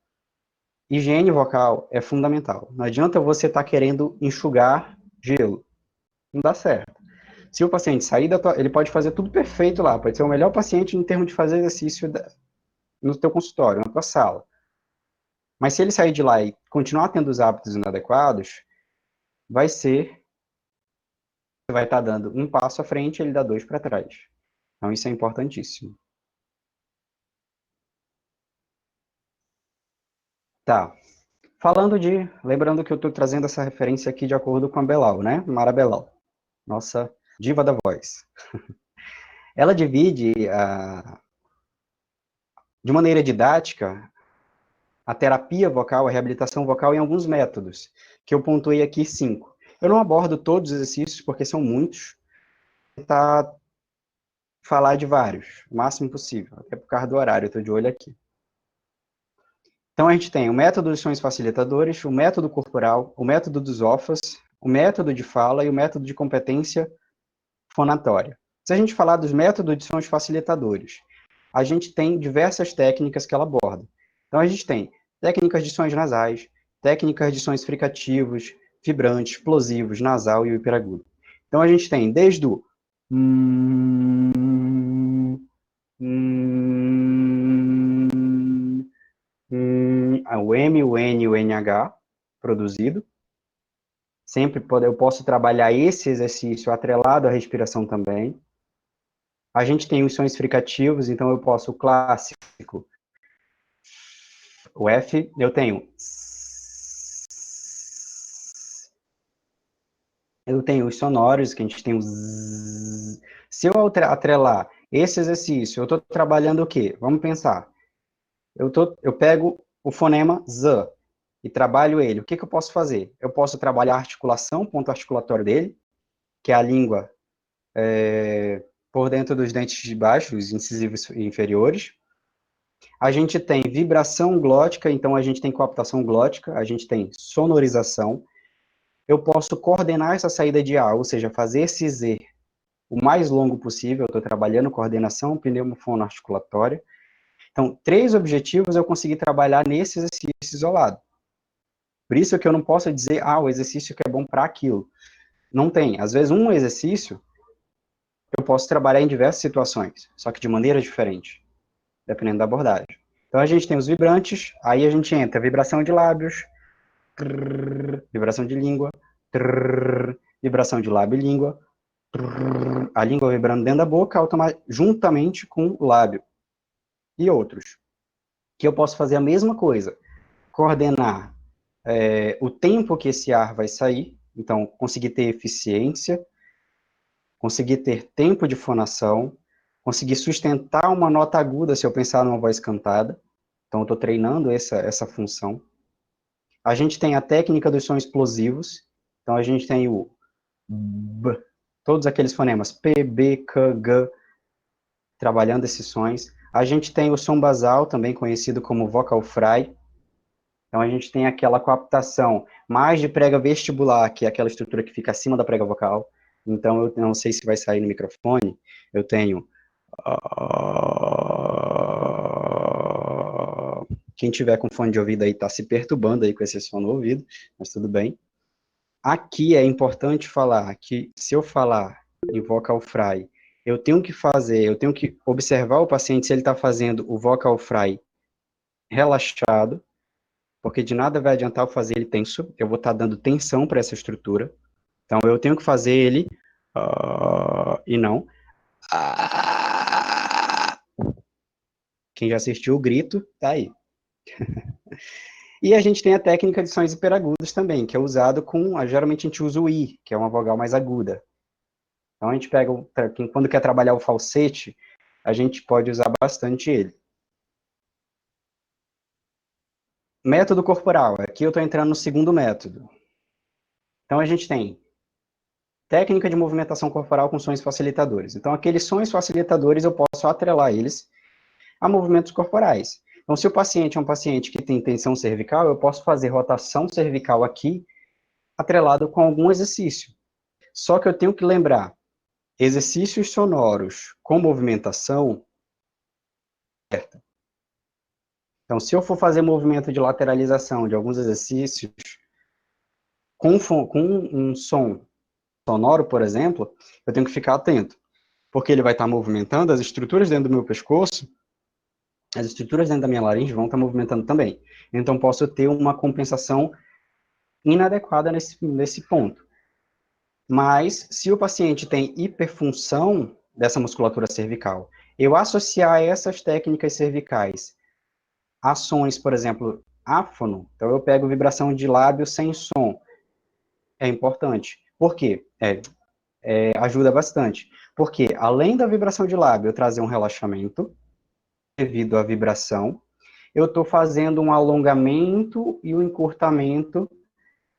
Higiene vocal é fundamental. Não adianta você estar querendo enxugar gelo. Não dá certo. Se o paciente sair ele pode fazer tudo perfeito lá, pode ser o melhor paciente em termos de fazer exercício no teu consultório, na tua sala. Mas se ele sair de lá e continuar tendo os hábitos inadequados, você vai estar dando um passo à frente, ele dá dois para trás. Então isso é importantíssimo. Tá. Lembrando que eu estou trazendo essa referência aqui de acordo com a Belal, né? Mara Belal, nossa diva da voz. Ela divide de maneira didática a terapia vocal, a reabilitação vocal em alguns métodos, que eu pontuei aqui 5. Eu não abordo todos os exercícios, porque são muitos, tá falar de vários, o máximo possível, até por causa do horário, eu estou de olho aqui. Então, a gente tem o método dos sons facilitadores, o método corporal, o método dos OFAs, o método de fala e o método de competência fonatória. Se a gente falar dos métodos de sons facilitadores, a gente tem diversas técnicas que ela aborda. Então, a gente tem técnicas de sons nasais, técnicas de sons fricativos, vibrantes, explosivos, nasal e o hiperagudo. Então, a gente tem desde o o M, o N e o NH produzido. Sempre eu posso trabalhar esse exercício atrelado à respiração também. A gente tem os sons fricativos, então eu posso o clássico. O F, eu tenho. Eu tenho os sonoros, que a gente tem os. Se eu atrelar esse exercício, eu estou trabalhando o quê? Vamos pensar. Eu pego o fonema Z e trabalho ele. O que eu posso fazer? Eu posso trabalhar a articulação, ponto articulatório dele, que é a língua por dentro dos dentes de baixo, os incisivos inferiores. A gente tem vibração glótica, então a gente tem coaptação glótica, a gente tem sonorização. Eu posso coordenar essa saída de ar, ou seja, fazer esse Z o mais longo possível. Eu estou trabalhando coordenação pneumofonoarticulatória. Então, 3 objetivos eu consegui trabalhar nesse exercício isolado. Por isso que eu não posso dizer, o exercício que é bom para aquilo. Não tem. Às vezes, um exercício eu posso trabalhar em diversas situações, só que de maneira diferente, dependendo da abordagem. Então, a gente tem os vibrantes, aí a gente entra vibração de lábios, vibração de língua, vibração de lábio e língua, a língua vibrando dentro da boca, juntamente com o lábio. E outros. Que eu posso fazer a mesma coisa, coordenar o tempo que esse ar vai sair, então conseguir ter eficiência, conseguir ter tempo de fonação, conseguir sustentar uma nota aguda se eu pensar numa voz cantada. Então, eu estou treinando essa função. A gente tem a técnica dos sons explosivos. Então, a gente tem o B, todos aqueles fonemas P, B, K, G, trabalhando esses sons. A gente tem o som basal, também conhecido como vocal fry. Então, a gente tem aquela coaptação mais de prega vestibular, que é aquela estrutura que fica acima da prega vocal. Então, eu não sei se vai sair no microfone. Eu tenho. Quem tiver com fone de ouvido aí está se perturbando aí com esse som no ouvido, mas tudo bem. Aqui é importante falar que se eu falar em vocal fry, eu tenho que observar o paciente se ele está fazendo o vocal fry relaxado, porque de nada vai adiantar eu fazer ele tenso, eu vou estar dando tensão para essa estrutura. Então, eu tenho que fazer ele e não. Quem já assistiu o grito, tá aí. E a gente tem a técnica de sons hiperagudos também, que é usado geralmente a gente usa o I, que é uma vogal mais aguda. Então, a gente pega, quando quer trabalhar o falsete, a gente pode usar bastante ele. Método corporal. Aqui eu estou entrando no segundo método. Então, a gente tem técnica de movimentação corporal com sons facilitadores. Então, aqueles sons facilitadores eu posso atrelar eles a movimentos corporais. Então, se o paciente é um paciente que tem tensão cervical, eu posso fazer rotação cervical aqui, atrelado com algum exercício. Só que eu tenho que lembrar, exercícios sonoros com movimentação. Então, se eu for fazer movimento de lateralização de alguns exercícios com um som sonoro, por exemplo, eu tenho que ficar atento, porque ele vai estar movimentando as estruturas dentro do meu pescoço, as estruturas dentro da minha laringe vão estar movimentando também. Então, posso ter uma compensação inadequada nesse ponto. Mas, se o paciente tem hiperfunção dessa musculatura cervical, eu associar essas técnicas cervicais ações, por exemplo, áfono, então eu pego vibração de lábio sem som, é importante. Por quê? Ajuda bastante. Porque, além da vibração de lábio, eu trazer um relaxamento, devido à vibração, eu estou fazendo um alongamento e um encurtamento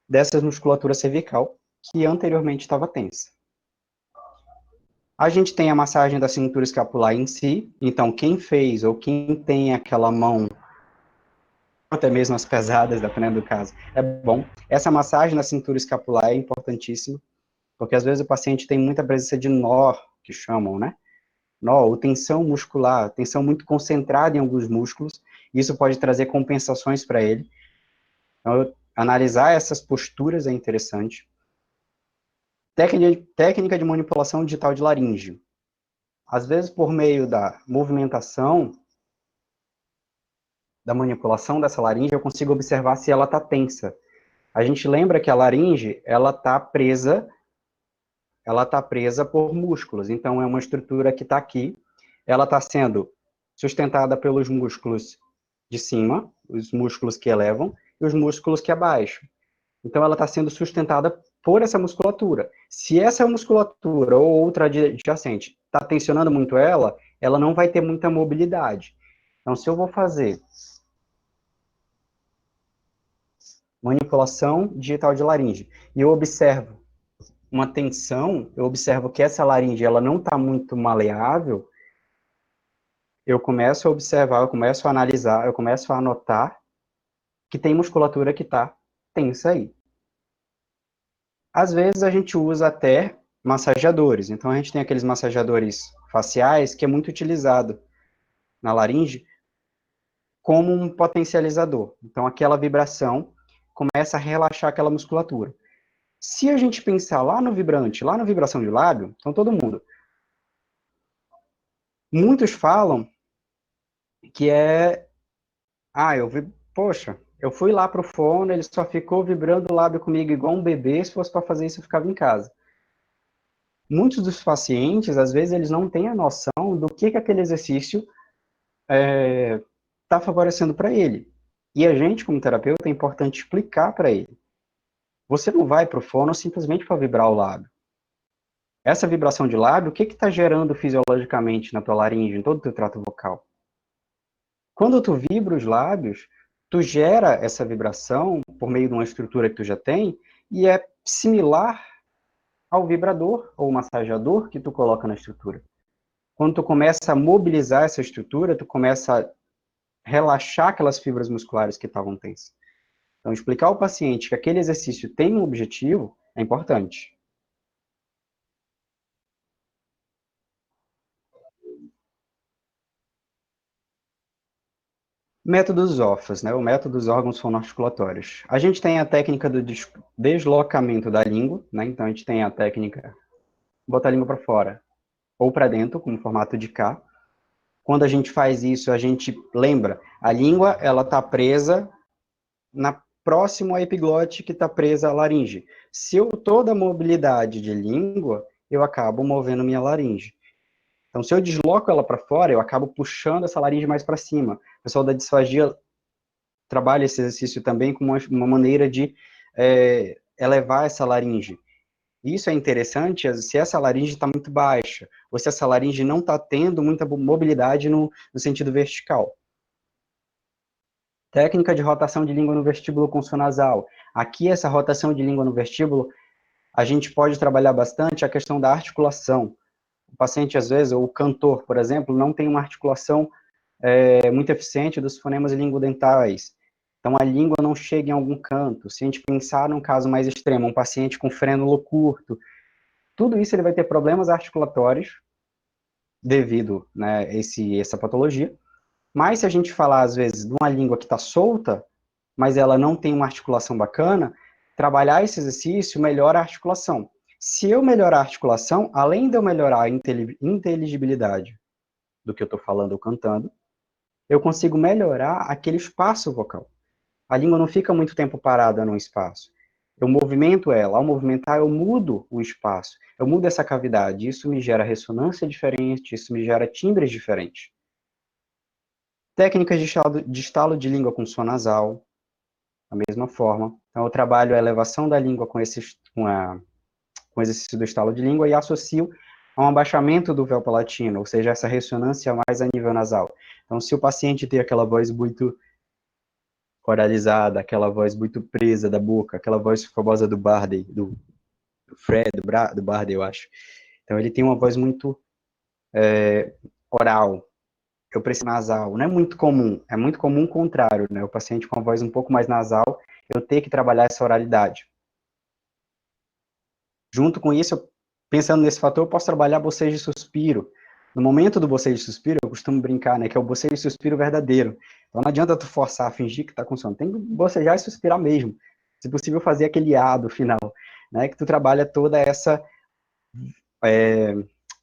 dessa musculatura cervical, que anteriormente estava tensa. A gente tem a massagem da cintura escapular em si, então quem fez ou quem tem aquela mão, até mesmo as pesadas, dependendo do caso, é bom. Essa massagem na cintura escapular é importantíssima, porque às vezes o paciente tem muita presença de nó, que chamam, né? Nó, ou tensão muscular, tensão muito concentrada em alguns músculos, isso pode trazer compensações para ele. Então, analisar essas posturas é interessante. Técnica de manipulação digital de laringe. Às vezes, por meio da movimentação, da manipulação dessa laringe, eu consigo observar se ela está tensa. A gente lembra que a laringe, ela está presa por músculos. Então, é uma estrutura que está aqui, ela está sendo sustentada pelos músculos de cima, os músculos que elevam, e os músculos que abaixam. Então, ela está sendo sustentada por essa musculatura. Se essa musculatura ou outra adjacente está tensionando muito ela, ela não vai ter muita mobilidade. Então, se eu vou fazer manipulação digital de laringe e eu observo uma tensão, eu observo que essa laringe ela não está muito maleável, eu começo a observar, eu começo a analisar, eu começo a anotar que tem musculatura que está tensa aí. Às vezes a gente usa até massageadores, então a gente tem aqueles massageadores faciais que é muito utilizado na laringe como um potencializador. Então aquela vibração começa a relaxar aquela musculatura. Se a gente pensar lá no vibrante, lá na vibração de lábio, então todo mundo, muitos falam que poxa, eu fui lá pro fono, ele só ficou vibrando o lábio comigo igual um bebê, se fosse para fazer isso eu ficava em casa. Muitos dos pacientes, às vezes, eles não têm a noção do que aquele exercício está favorecendo para ele. E a gente, como terapeuta, é importante explicar para ele. Você não vai pro fono simplesmente para vibrar o lábio. Essa vibração de lábio, o que está gerando fisiologicamente na tua laringe, em todo o teu trato vocal? Quando tu vibra os lábios, tu gera essa vibração por meio de uma estrutura que tu já tem, e é similar ao vibrador ou massageador que tu coloca na estrutura. Quando tu começa a mobilizar essa estrutura, tu começa a relaxar aquelas fibras musculares que estavam tensas. Então, explicar ao paciente que aquele exercício tem um objetivo é importante. Métodos OFAS, né? O método dos órgãos fonoarticulatórios. A gente tem a técnica do deslocamento da língua, né? Então, a gente tem a técnica botar a língua para fora ou para dentro, como formato de K. Quando a gente faz isso, a gente lembra, a língua, ela está presa próximo à epiglote que está presa à laringe. Se eu toda a mobilidade de língua, eu acabo movendo minha laringe. Então, se eu desloco ela para fora, eu acabo puxando essa laringe mais para cima. O pessoal da disfagia trabalha esse exercício também como uma maneira de elevar essa laringe. Isso é interessante se essa laringe está muito baixa, ou se essa laringe não está tendo muita mobilidade no sentido vertical. Técnica de rotação de língua no vestíbulo consonasal. Aqui, essa rotação de língua no vestíbulo, a gente pode trabalhar bastante a questão da articulação. O paciente, às vezes, ou o cantor, por exemplo, não tem uma articulação muito eficiente dos fonemas linguodentais. Então, a língua não chega em algum canto. Se a gente pensar num caso mais extremo, um paciente com frênulo curto, tudo isso ele vai ter problemas articulatórios devido, né, a essa patologia. Mas se a gente falar, às vezes, de uma língua que está solta, mas ela não tem uma articulação bacana, trabalhar esse exercício melhora a articulação. Se eu melhorar a articulação, além de eu melhorar a inteligibilidade do que eu estou falando ou cantando, eu consigo melhorar aquele espaço vocal. A língua não fica muito tempo parada num espaço. Eu movimento ela. Ao movimentar, eu mudo o espaço. Eu mudo essa cavidade. Isso me gera ressonância diferente, isso me gera timbres diferentes. Técnicas de estalo de língua com som nasal, da mesma forma. Então, eu trabalho a elevação da língua com o exercício do estalo de língua e associo a um abaixamento do véu palatino, ou seja, essa ressonância mais a nível nasal. Então, se o paciente tem aquela voz muito oralizada, aquela voz muito presa da boca, aquela voz famosa do Barney, do Fred, do Barney, eu acho. Então, ele tem uma voz muito oral, eu preciso nasal. Não é muito comum o contrário, né? O paciente com a voz um pouco mais nasal, eu ter que trabalhar essa oralidade. Junto com isso, pensando nesse fator, eu posso trabalhar bocejo e suspiro. No momento do bocejo e suspiro, eu costumo brincar, né, que é o bocejo e suspiro verdadeiro. Então não adianta tu forçar, fingir que tá com sono. Tem que bocejar e suspirar mesmo. Se possível, fazer aquele A do final, né, que tu trabalha toda essa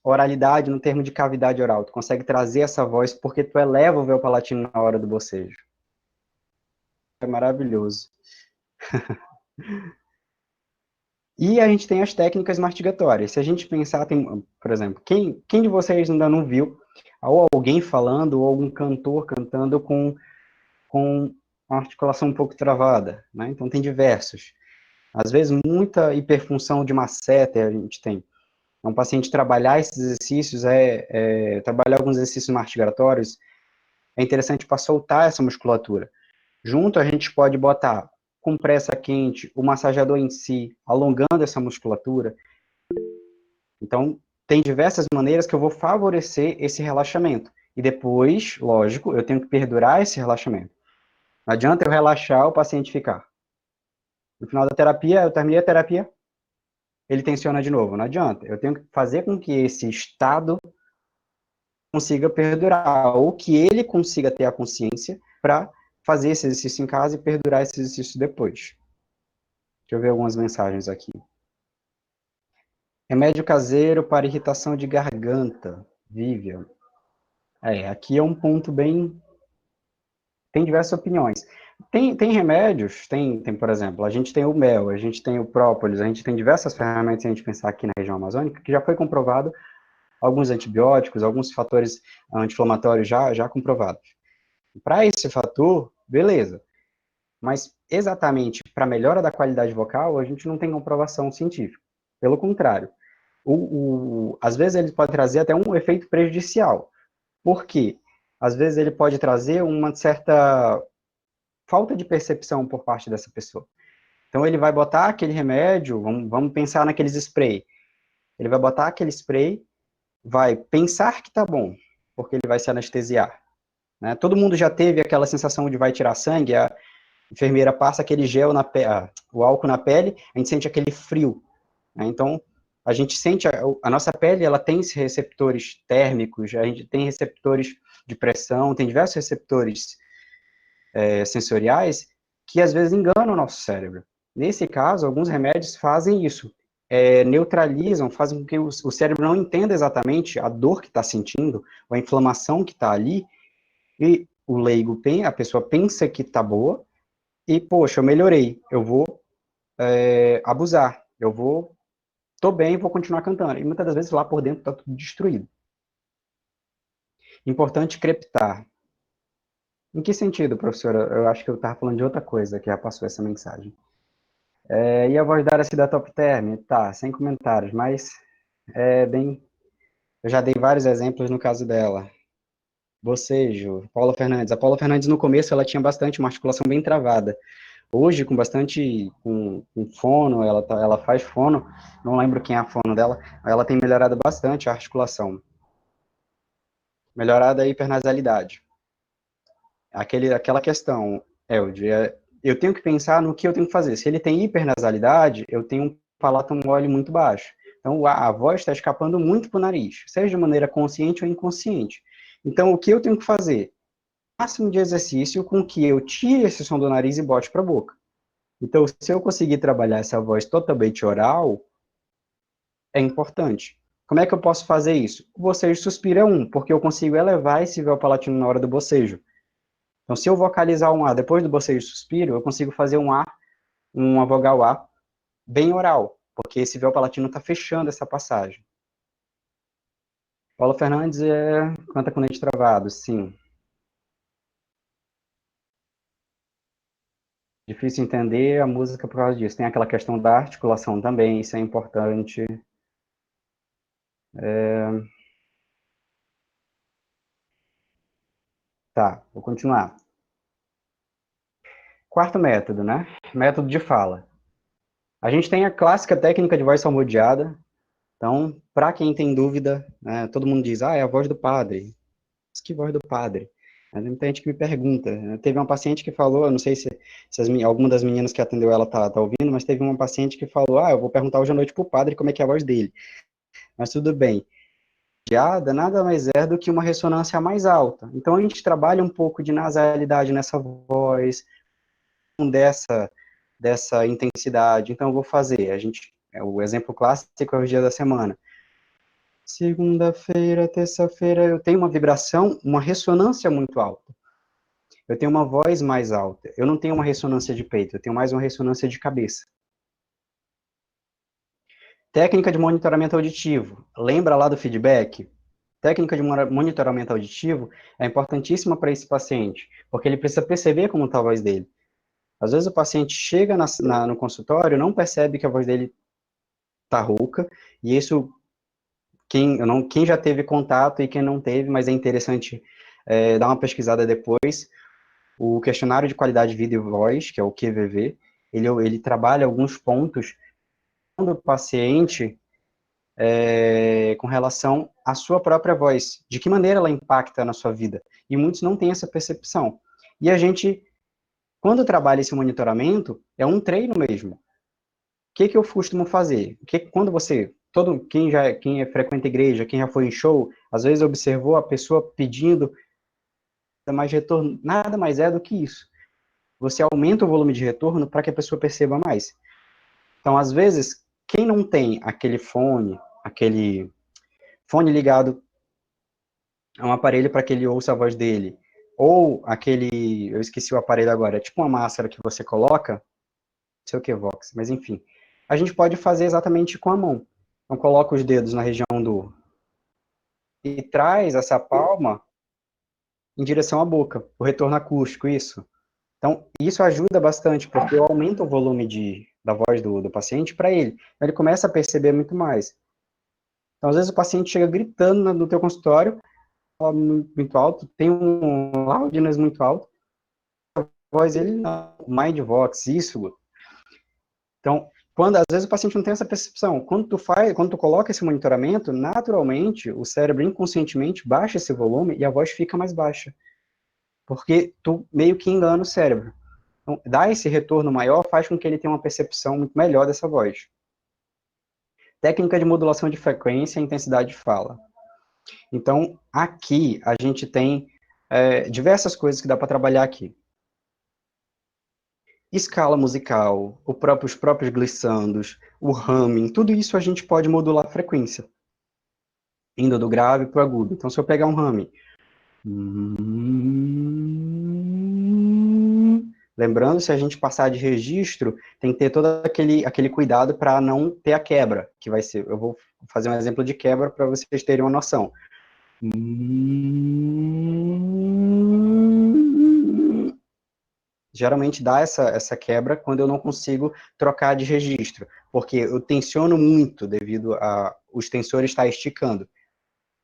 oralidade no termo de cavidade oral. Tu consegue trazer essa voz porque tu eleva o véu palatino na hora do bocejo. É maravilhoso. E a gente tem as técnicas mastigatórias. Se a gente pensar, tem, por exemplo, quem de vocês ainda não viu ou alguém falando, ou algum cantor cantando com uma articulação um pouco travada, né? Então tem diversos. Às vezes muita hiperfunção de masseter a gente tem. Então, um paciente trabalhar esses exercícios, trabalhar alguns exercícios mastigatórios, é interessante para soltar essa musculatura. Junto a gente pode botar compressa quente, o massageador em si, alongando essa musculatura. Então, tem diversas maneiras que eu vou favorecer esse relaxamento. E depois, lógico, eu tenho que perdurar esse relaxamento. Não adianta eu relaxar o paciente ficar. No final da terapia, eu terminei a terapia, ele tensiona de novo. Não adianta. Eu tenho que fazer com que esse estado consiga perdurar, ou que ele consiga ter a consciência para fazer esse exercício em casa e perdurar esse exercício depois. Deixa eu ver algumas mensagens aqui. Remédio caseiro para irritação de garganta. Vivian. Aqui é um ponto bem... Tem diversas opiniões. Tem remédios, por exemplo, a gente tem o mel, a gente tem o própolis, a gente tem diversas ferramentas, se a gente pensar aqui na região amazônica, que já foi comprovado alguns antibióticos, alguns fatores anti-inflamatórios já comprovados. Para esse fator, beleza. Mas exatamente para melhora da qualidade vocal, a gente não tem comprovação científica. Pelo contrário, às vezes ele pode trazer até um efeito prejudicial. Por quê? Às vezes ele pode trazer uma certa falta de percepção por parte dessa pessoa. Então ele vai botar aquele remédio, vamos pensar naqueles spray. Ele vai botar aquele spray, vai pensar que tá bom, porque ele vai se anestesiar. Né? Todo mundo já teve aquela sensação de vai tirar sangue, a enfermeira passa aquele gel o álcool na pele, a gente sente aquele frio. Né? Então, a gente sente, a nossa pele, ela tem receptores térmicos, a gente tem receptores de pressão, tem diversos receptores sensoriais que às vezes enganam o nosso cérebro. Nesse caso, alguns remédios fazem isso, neutralizam, fazem com que o cérebro não entenda exatamente a dor que está sentindo, ou a inflamação que está ali, e o leigo, a pessoa pensa que está boa, e, poxa, eu melhorei, eu vou abusar, tô bem, vou continuar cantando. E muitas das vezes lá por dentro está tudo destruído. Importante creptar. Em que sentido, professora? Eu acho que eu estava falando de outra coisa, que já passou essa mensagem. E a voz da Aracy da Top Term? Tá, sem comentários, mas bem... Eu já dei vários exemplos no caso dela. Bocejo, Paula Fernandes. A Paula Fernandes, no começo, ela tinha bastante uma articulação bem travada. Hoje, com fono, ela faz fono, não lembro quem é a fono dela, ela tem melhorado bastante a articulação. Melhorada a hipernasalidade. Aquela questão, Elde, eu tenho que pensar no que eu tenho que fazer. Se ele tem hipernasalidade, eu tenho um palato mole muito baixo. Então, a voz está escapando muito para o nariz, seja de maneira consciente ou inconsciente. Então, o que eu tenho que fazer? Máximo de exercício com que eu tire esse som do nariz e bote para a boca. Então, se eu conseguir trabalhar essa voz totalmente oral, é importante. Como é que eu posso fazer isso? O bocejo suspiro é um, porque eu consigo elevar esse véu palatino na hora do bocejo. Então, se eu vocalizar um A depois do bocejo suspiro, eu consigo fazer um A, uma vogal A, bem oral, porque esse véu palatino está fechando essa passagem. Paulo Fernandes canta com dente travado, sim. Difícil entender a música por causa disso. Tem aquela questão da articulação também, isso é importante. Tá, vou continuar. Quarto método, né? Método de fala. A gente tem a clássica técnica de voz salmodiada. Então, para quem tem dúvida, né, todo mundo diz, é a voz do padre. Mas que voz do padre? Mas tem muita gente que me pergunta. Teve uma paciente que falou, eu não sei se alguma das meninas que atendeu ela tá ouvindo, mas teve uma paciente que falou, eu vou perguntar hoje à noite pro padre como é que é a voz dele. Mas tudo bem. Salmodiada nada mais é do que uma ressonância mais alta. Então, a gente trabalha um pouco de nasalidade nessa voz, dessa intensidade. Então, eu vou fazer. O exemplo clássico é o dia da semana. Segunda-feira, terça-feira, eu tenho uma vibração, uma ressonância muito alta. Eu tenho uma voz mais alta. Eu não tenho uma ressonância de peito, eu tenho mais uma ressonância de cabeça. Técnica de monitoramento auditivo. Lembra lá do feedback? Técnica de monitoramento auditivo é importantíssima para esse paciente, porque ele precisa perceber como está a voz dele. Às vezes o paciente chega no consultório, não percebe que a voz dele está rouca, e isso, quem já teve contato e quem não teve, mas é interessante dar uma pesquisada depois. O questionário de qualidade de vida e voz, que é o QVV, ele trabalha alguns pontos do paciente com relação à sua própria voz, de que maneira ela impacta na sua vida. E muitos não têm essa percepção. E a gente, quando trabalha esse monitoramento, é um treino mesmo. O que eu costumo fazer? Quando quem frequenta a igreja, quem já foi em show, às vezes observou a pessoa pedindo mais retorno, nada mais é do que isso. Você aumenta o volume de retorno para que a pessoa perceba mais. Então, às vezes, quem não tem aquele fone ligado a um aparelho para que ele ouça a voz dele, ou eu esqueci o aparelho agora, é tipo uma máscara que você coloca, não sei o que, Vox, mas enfim, a gente pode fazer exatamente com a mão. Então, coloca os dedos na região e traz essa palma em direção à boca, o retorno acústico, isso. Então, isso ajuda bastante, porque eu aumento o volume da voz do paciente para ele. Então, ele começa a perceber muito mais. Então, às vezes o paciente chega gritando no teu consultório, fala muito alto, tem um loudness muito alto, a voz dele não, Mindvox, isso. Então, às vezes o paciente não tem essa percepção. Quando tu coloca esse monitoramento, naturalmente, o cérebro inconscientemente baixa esse volume e a voz fica mais baixa. Porque tu meio que engana o cérebro. Então, dar esse retorno maior faz com que ele tenha uma percepção muito melhor dessa voz. Técnica de modulação de frequência e intensidade de fala. Então, aqui a gente tem diversas coisas que dá para trabalhar aqui. Escala musical, os próprios glissandos, o humming, tudo isso a gente pode modular a frequência, indo do grave para o agudo. Então, se eu pegar um humming, lembrando, se a gente passar de registro, tem que ter todo aquele cuidado para não ter a quebra, que vai ser, eu vou fazer um exemplo de quebra para vocês terem uma noção. Geralmente dá essa quebra quando eu não consigo trocar de registro, porque eu tensiono muito devido a os tensores estar esticando.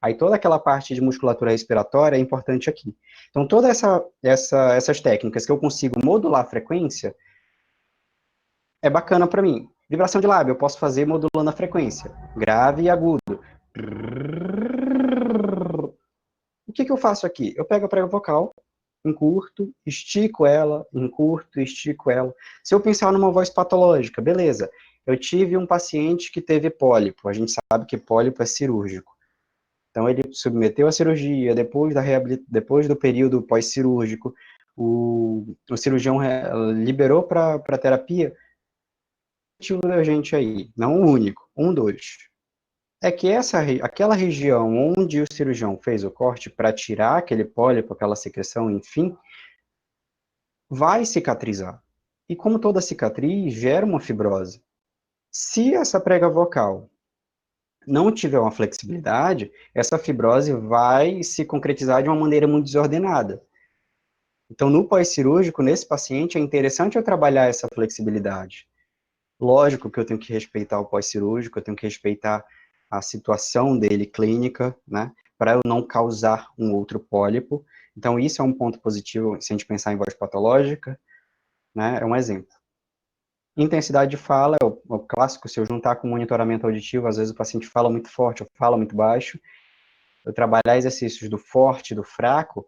Aí toda aquela parte de musculatura respiratória é importante aqui. Então, todas essas técnicas que eu consigo modular a frequência é bacana para mim. Vibração de lábio, eu posso fazer modulando a frequência, grave e agudo. O que eu faço aqui? Eu pego a prega vocal, encurto, estico ela. Se eu pensar numa voz patológica, beleza. Eu tive um paciente que teve pólipo. A gente sabe que pólipo é cirúrgico. Então, ele submeteu à cirurgia, depois do período pós-cirúrgico, o cirurgião liberou para terapia, motivo da gente aí, não o único, um dos. é que aquela região onde o cirurgião fez o corte para tirar aquele pólipo, aquela secreção, enfim, vai cicatrizar. E como toda cicatriz, gera uma fibrose. Se essa prega vocal não tiver uma flexibilidade, essa fibrose vai se concretizar de uma maneira muito desordenada. Então, no pós-cirúrgico, nesse paciente, é interessante eu trabalhar essa flexibilidade. Lógico que eu tenho que respeitar o pós-cirúrgico, eu tenho que respeitar a situação dele clínica, né, para eu não causar um outro pólipo. Então, isso é um ponto positivo se a gente pensar em voz patológica, né, é um exemplo. Intensidade de fala é o clássico, se eu juntar com monitoramento auditivo, às vezes o paciente fala muito forte ou fala muito baixo. Eu trabalhar exercícios do forte, do fraco,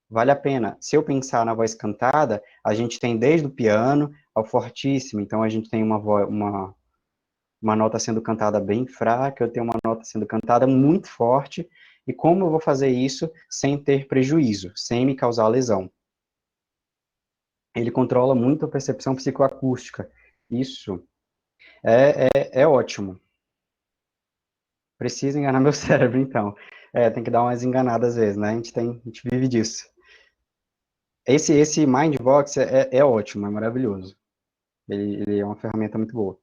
vale a pena. Se eu pensar na voz cantada, a gente tem desde o piano ao fortíssimo, então a gente tem uma nota sendo cantada bem fraca, eu tenho uma nota sendo cantada muito forte, e como eu vou fazer isso sem ter prejuízo, sem me causar lesão? Ele controla muito a percepção psicoacústica. Isso é ótimo. Precisa enganar meu cérebro, então. Tem que dar umas enganadas às vezes, né? A gente vive disso. Esse Mindvox é ótimo, é maravilhoso. Ele é uma ferramenta muito boa.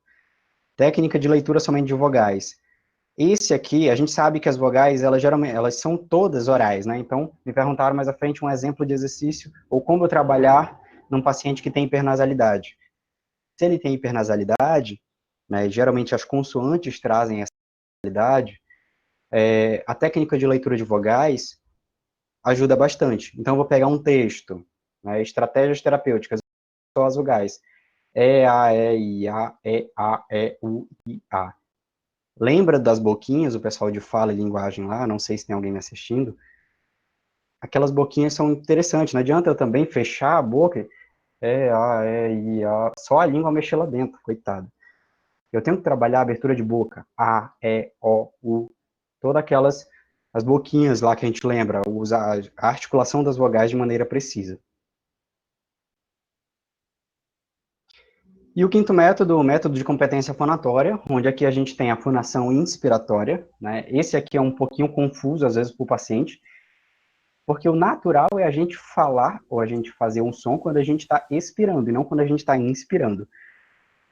Técnica de leitura somente de vogais. Esse aqui, a gente sabe que as vogais, elas geralmente, elas são todas orais, né? Então, me perguntaram mais à frente um exemplo de exercício, ou como eu trabalhar num paciente que tem hipernasalidade. Se ele tem hipernasalidade, né, geralmente as consoantes trazem essa nasalidade, a técnica de leitura de vogais ajuda bastante. Então, eu vou pegar um texto, né, estratégias terapêuticas, só as vogais. E, A, E, I, A, E, A, E, U, I, A. Lembra das boquinhas, o pessoal de fala e linguagem lá, não sei se tem alguém me assistindo, aquelas boquinhas são interessantes, não adianta eu também fechar a boca, A, E, I, A, só a língua mexer lá dentro, coitado. Eu tenho que trabalhar a abertura de boca, A, E, O, U, todas aquelas, as boquinhas lá que a gente lembra, usar a articulação das vogais de maneira precisa. E o quinto método, o método de competência fonatória, onde aqui a gente tem a fonação inspiratória, né? Esse aqui é um pouquinho confuso, às vezes, para o paciente, porque o natural é a gente falar ou a gente fazer um som quando a gente está expirando, e não quando a gente está inspirando.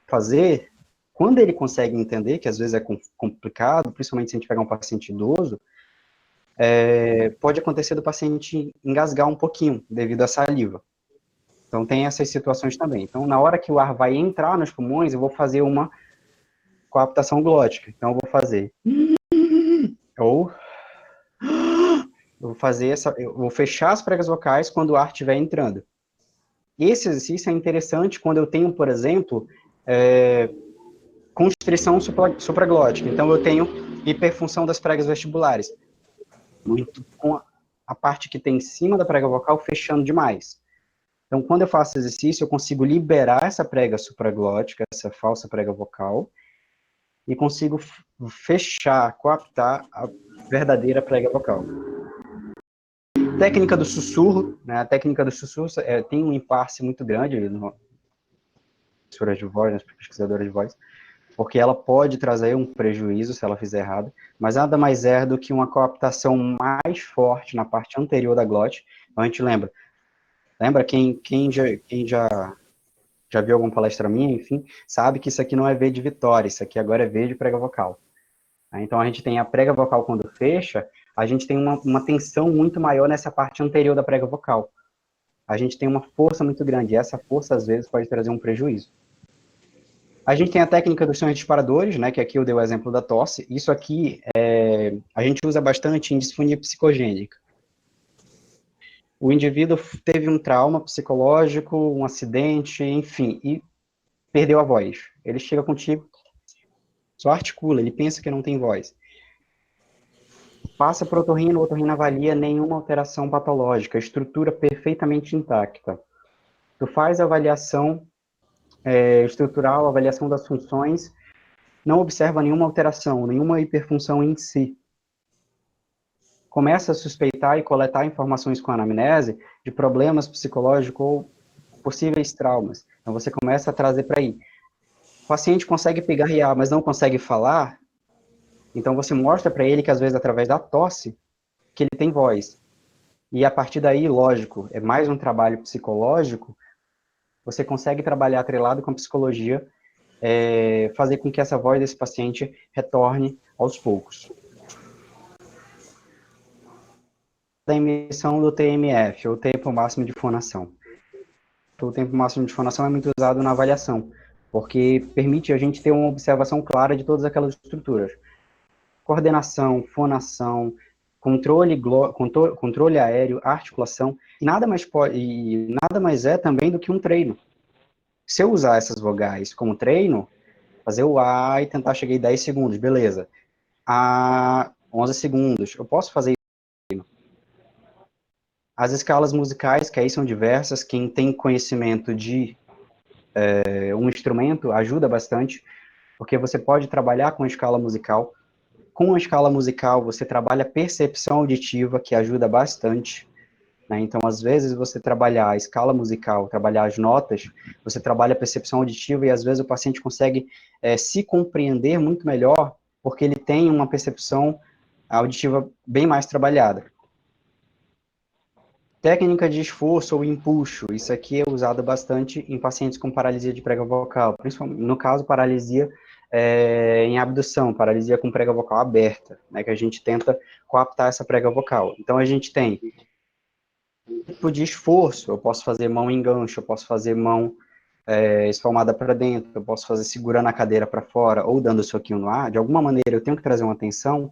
Fazer, quando ele consegue entender, que às vezes é complicado, principalmente se a gente pegar um paciente idoso, pode acontecer do paciente engasgar um pouquinho devido à saliva. Então, tem essas situações também. Então, na hora que o ar vai entrar nos pulmões, eu vou fazer uma coaptação glótica. Então, eu vou fazer. Ou. Eu vou fechar as pregas vocais quando o ar estiver entrando. Esse exercício é interessante quando eu tenho, por exemplo, constrição supraglótica. Então, eu tenho hiperfunção das pregas vestibulares. Muito com a parte que tem em cima da prega vocal fechando demais. Então, quando eu faço exercício, eu consigo liberar essa prega supraglótica, essa falsa prega vocal, e consigo fechar, coaptar a verdadeira prega vocal. Técnica do sussurro, né? A técnica do sussurro tem um impasse muito grande no professoras de voz, nas pesquisadoras de voz, porque ela pode trazer um prejuízo se ela fizer errado, mas nada mais é do que uma coaptação mais forte na parte anterior da glote. Então, a gente lembra quem já viu alguma palestra minha, enfim, sabe que isso aqui não é V de vitória, isso aqui agora é V de prega vocal. Então, a gente tem a prega vocal quando fecha, a gente tem uma tensão muito maior nessa parte anterior da prega vocal. A gente tem uma força muito grande, e essa força, às vezes, pode trazer um prejuízo. A gente tem a técnica dos sons disparadores, né, que aqui eu dei o exemplo da tosse. Isso aqui a gente usa bastante em disfonia psicogênica. O indivíduo teve um trauma psicológico, um acidente, enfim, e perdeu a voz. Ele chega contigo, só articula, ele pensa que não tem voz. Passa para o otorrino avalia nenhuma alteração patológica, estrutura perfeitamente intacta. Tu faz a avaliação estrutural, a avaliação das funções, não observa nenhuma alteração, nenhuma hiperfunção em si. Começa a suspeitar e coletar informações com a anamnese de problemas psicológicos ou possíveis traumas. Então, você começa a trazer para aí. O paciente consegue pigarrear, mas não consegue falar, então você mostra para ele que às vezes através da tosse que ele tem voz. E a partir daí, lógico, é mais um trabalho psicológico, você consegue trabalhar atrelado com a psicologia, fazer com que essa voz desse paciente retorne aos poucos. Da emissão do TMF, ou tempo máximo de fonação. O tempo máximo de fonação é muito usado na avaliação, porque permite a gente ter uma observação clara de todas aquelas estruturas. Coordenação, fonação, controle aéreo, articulação, e nada mais é também do que um treino. Se eu usar essas vogais como treino, fazer o A e tentar chegar em 10 segundos, beleza. A 11 segundos, eu posso fazer isso. As escalas musicais, que aí são diversas, quem tem conhecimento de um instrumento ajuda bastante, porque você pode trabalhar com escala musical. Com a escala musical, você trabalha a percepção auditiva, que ajuda bastante. Né? Então, às vezes, você trabalhar a escala musical, trabalhar as notas, você trabalha a percepção auditiva e, às vezes, o paciente consegue se compreender muito melhor, porque ele tem uma percepção auditiva bem mais trabalhada. Técnica de esforço ou empuxo, isso aqui é usado bastante em pacientes com paralisia de prega vocal, principalmente, no caso, paralisia em abdução, paralisia com prega vocal aberta, né, que a gente tenta coaptar essa prega vocal. Então, a gente tem tipo de esforço, eu posso fazer mão em gancho, eu posso fazer mão esfalmada para dentro, eu posso fazer segurando a cadeira para fora, ou dando soquinho no ar, de alguma maneira eu tenho que trazer uma atenção,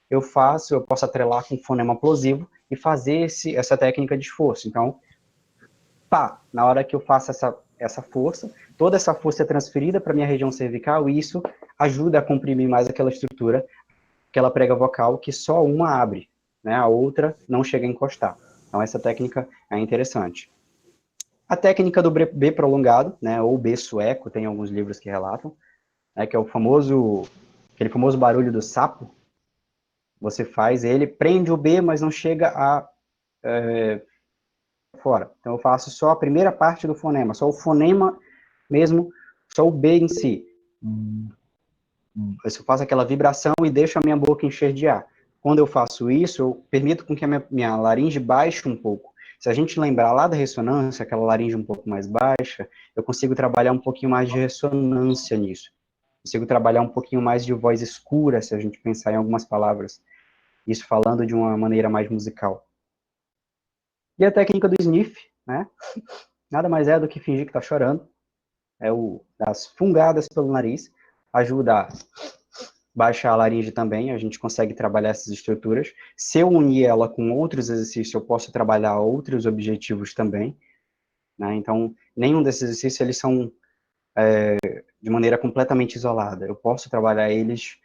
eu posso atrelar com fonema plosivo e fazer essa técnica de esforço. Então, pá, na hora que eu faço essa força, toda essa força é transferida para minha região cervical e isso ajuda a comprimir mais aquela estrutura, aquela prega vocal que só uma abre, né? A outra não chega a encostar. Então, essa técnica é interessante. A técnica do B prolongado, né, ou B sueco, tem alguns livros que relatam, né, que é aquele famoso barulho do sapo. Você faz ele, prende o B, mas não chega a fora. Então eu faço só a primeira parte do fonema, só o fonema mesmo, só o B em si. Eu faço aquela vibração e deixo a minha boca encher de ar. Quando eu faço isso, eu permito com que a minha laringe baixe um pouco. Se a gente lembrar lá da ressonância, aquela laringe um pouco mais baixa, eu consigo trabalhar um pouquinho mais de ressonância nisso. Consigo trabalhar um pouquinho mais de voz escura, se a gente pensar em algumas palavras. Isso falando de uma maneira mais musical. E a técnica do sniff, né? Nada mais é do que fingir que está chorando. Das fungadas pelo nariz. Ajuda a baixar a laringe também, a gente consegue trabalhar essas estruturas. Se eu unir ela com outros exercícios, eu posso trabalhar outros objetivos também. Né? Então, nenhum desses exercícios, eles são de maneira completamente isolada. Eu posso trabalhar eles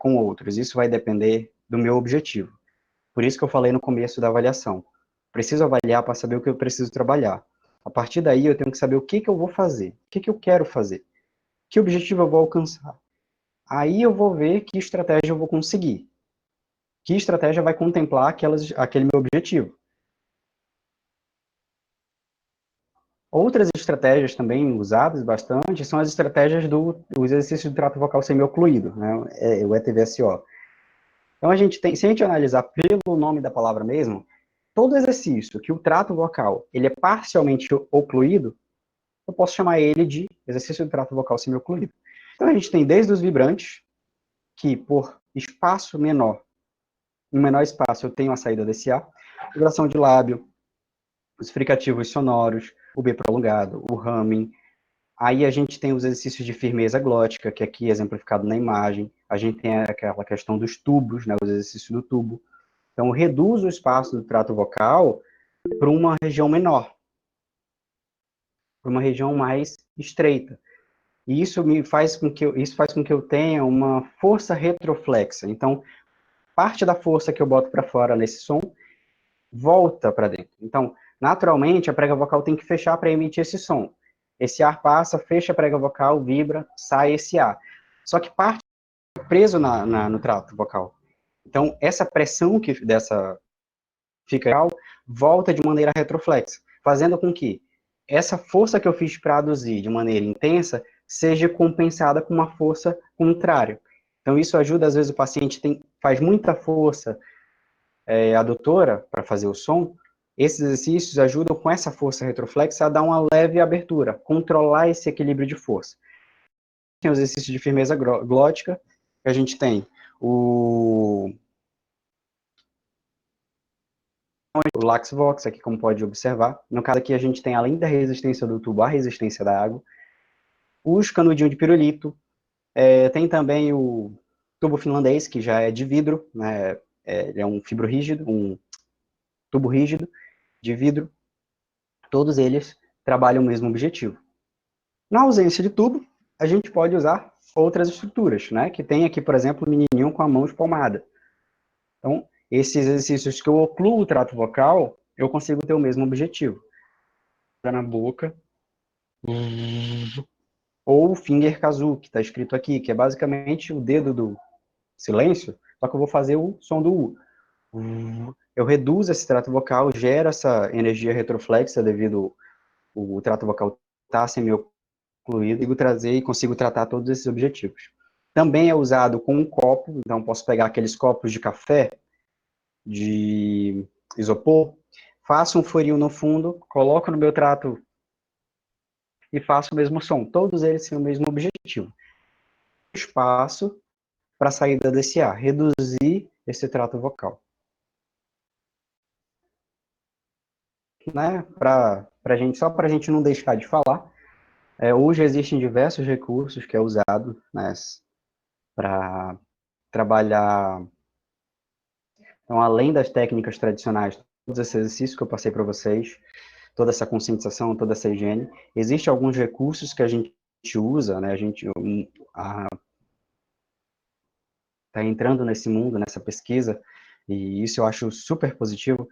com outros. Isso vai depender do meu objetivo. Por isso que eu falei no começo da avaliação. Preciso avaliar para saber o que eu preciso trabalhar. A partir daí, eu tenho que saber o que eu vou fazer, o que eu quero fazer, que objetivo eu vou alcançar. Aí eu vou ver que estratégia eu vou conseguir. Que estratégia vai contemplar aquele meu objetivo. Outras estratégias também usadas bastante são as estratégias dos exercícios do trato vocal semiocluído, né, o ETVSO. Então, se a gente analisar pelo nome da palavra mesmo, todo exercício que o trato vocal ele é parcialmente ocluído, eu posso chamar ele de exercício do trato vocal semiocluído. Então, a gente tem desde os vibrantes, que por espaço menor, em menor espaço, eu tenho a saída desse ar, vibração de lábio, os fricativos sonoros, o B prolongado, o humming. Aí a gente tem os exercícios de firmeza glótica, que aqui é exemplificado na imagem. A gente tem aquela questão dos tubos, né, os exercícios do tubo. Então, reduz o espaço do trato vocal para uma região menor, para uma região mais estreita. E isso faz com que eu tenha uma força retroflexa. Então, parte da força que eu boto para fora nesse som volta para dentro. Então, naturalmente, a prega vocal tem que fechar para emitir esse som. Esse ar passa, fecha a prega vocal, vibra, sai esse ar. Só que parte preso no trato vocal. Então, essa pressão dessa fica volta de maneira retroflexa, fazendo com que essa força que eu fiz para aduzir de maneira intensa seja compensada com uma força contrária. Então, isso ajuda, às vezes, o paciente faz muita força adutora para fazer o som. Esses exercícios ajudam com essa força retroflexa a dar uma leve abertura, controlar esse equilíbrio de força. Tem os exercícios de firmeza glótica, que a gente tem o Lax Vox, aqui como pode observar. No caso aqui a gente tem, além da resistência do tubo, a resistência da água. Os canudinhos de pirulito. Tem também o tubo finlandês, que já é de vidro, né? Ele é um fibro rígido, um tubo rígido de vidro. Todos eles trabalham o mesmo objetivo. Na ausência de tubo, a gente pode usar outras estruturas, né? Que tem aqui, por exemplo, o menininho com a mão espalmada. Então, esses exercícios que eu ocluo o trato vocal, eu consigo ter o mesmo objetivo. Na boca. Ou o finger kazoo, que está escrito aqui, que é basicamente o dedo do silêncio, só que eu vou fazer o som do U. Eu reduzo esse trato vocal, gero essa energia retroflexa devido o trato vocal estar semi-ocluído, consigo trazer e consigo tratar todos esses objetivos. Também é usado com um copo, então posso pegar aqueles copos de café, de isopor, faço um furinho no fundo, coloco no meu trato e faço o mesmo som. Todos eles têm o mesmo objetivo. Espaço para a saída desse ar, reduzir esse trato vocal. Né? Só para a gente não deixar de falar, hoje existem diversos recursos que é usado, né, para trabalhar, então, além das técnicas tradicionais, todos esses exercícios que eu passei para vocês, toda essa conscientização, toda essa higiene, existem alguns recursos que a gente usa, né, a gente está entrando nesse mundo, nessa pesquisa, e isso eu acho super positivo,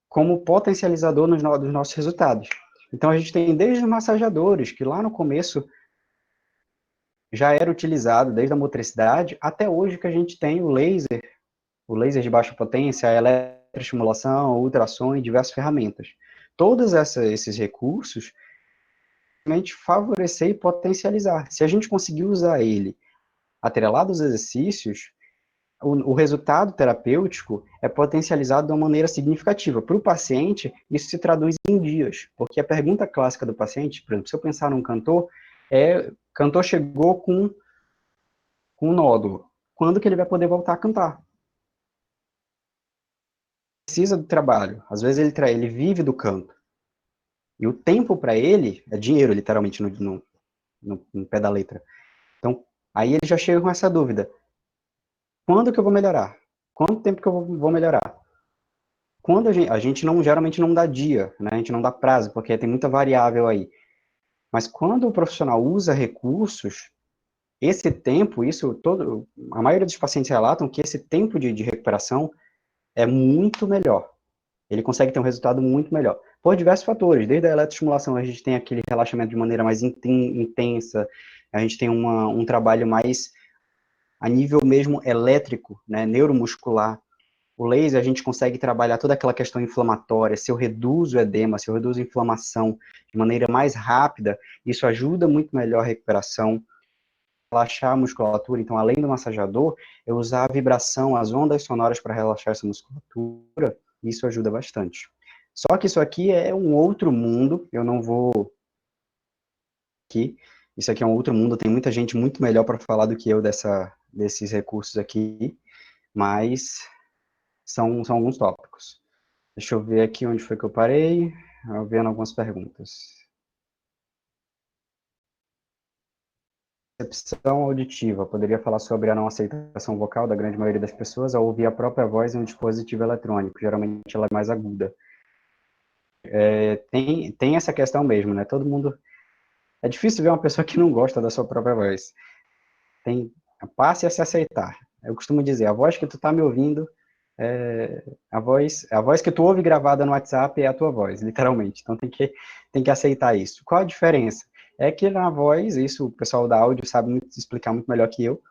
como potencializador dos nossos resultados. Então, a gente tem desde os massageadores, que lá no começo já era utilizado, desde a motricidade, até hoje que a gente tem o laser de baixa potência, a eletroestimulação, ultrassom e diversas ferramentas. Todos esses recursos, realmente favorecer e potencializar. Se a gente conseguir usar ele atrelado aos exercícios, o resultado terapêutico é potencializado de uma maneira significativa. Para o paciente, isso se traduz em dias, porque a pergunta clássica do paciente, por exemplo, se eu pensar num cantor, cantor chegou com um nódulo, quando que ele vai poder voltar a cantar? Precisa do trabalho, às vezes ele vive do canto, e o tempo para ele é dinheiro, literalmente, no pé da letra. Então, aí ele já chega com essa dúvida, quando que eu vou melhorar? Quanto tempo que eu vou melhorar? Quando a gente não, geralmente não dá dia, né? A gente não dá prazo, porque tem muita variável aí. Mas quando o profissional usa recursos, esse tempo, a maioria dos pacientes relatam que esse tempo de recuperação é muito melhor. Ele consegue ter um resultado muito melhor. Por diversos fatores, desde a eletroestimulação, a gente tem aquele relaxamento de maneira mais intensa, a gente tem um trabalho mais a nível mesmo elétrico, né, neuromuscular. O laser, a gente consegue trabalhar toda aquela questão inflamatória, se eu reduzo o edema, se eu reduzo a inflamação de maneira mais rápida, isso ajuda muito melhor a recuperação, relaxar a musculatura. Então, além do massageador, eu usar a vibração, as ondas sonoras para relaxar essa musculatura, isso ajuda bastante. Só que isso aqui é um outro mundo, eu não vou aqui, isso aqui é um outro mundo, tem muita gente muito melhor para falar do que eu desses recursos aqui, mas são alguns tópicos. Deixa eu ver aqui onde foi que eu parei, vendo algumas perguntas. Percepção auditiva. Poderia falar sobre a não aceitação vocal da grande maioria das pessoas ao ouvir a própria voz em um dispositivo eletrônico. Geralmente ela é mais aguda. Tem essa questão mesmo, né? Todo mundo... É difícil ver uma pessoa que não gosta da sua própria voz. Passe a se aceitar. Eu costumo dizer, a voz que tu tá me ouvindo, a voz que tu ouve gravada no WhatsApp é a tua voz, literalmente. Então tem que aceitar isso. Qual a diferença? É que na voz, isso o pessoal da áudio sabe explicar muito melhor que eu,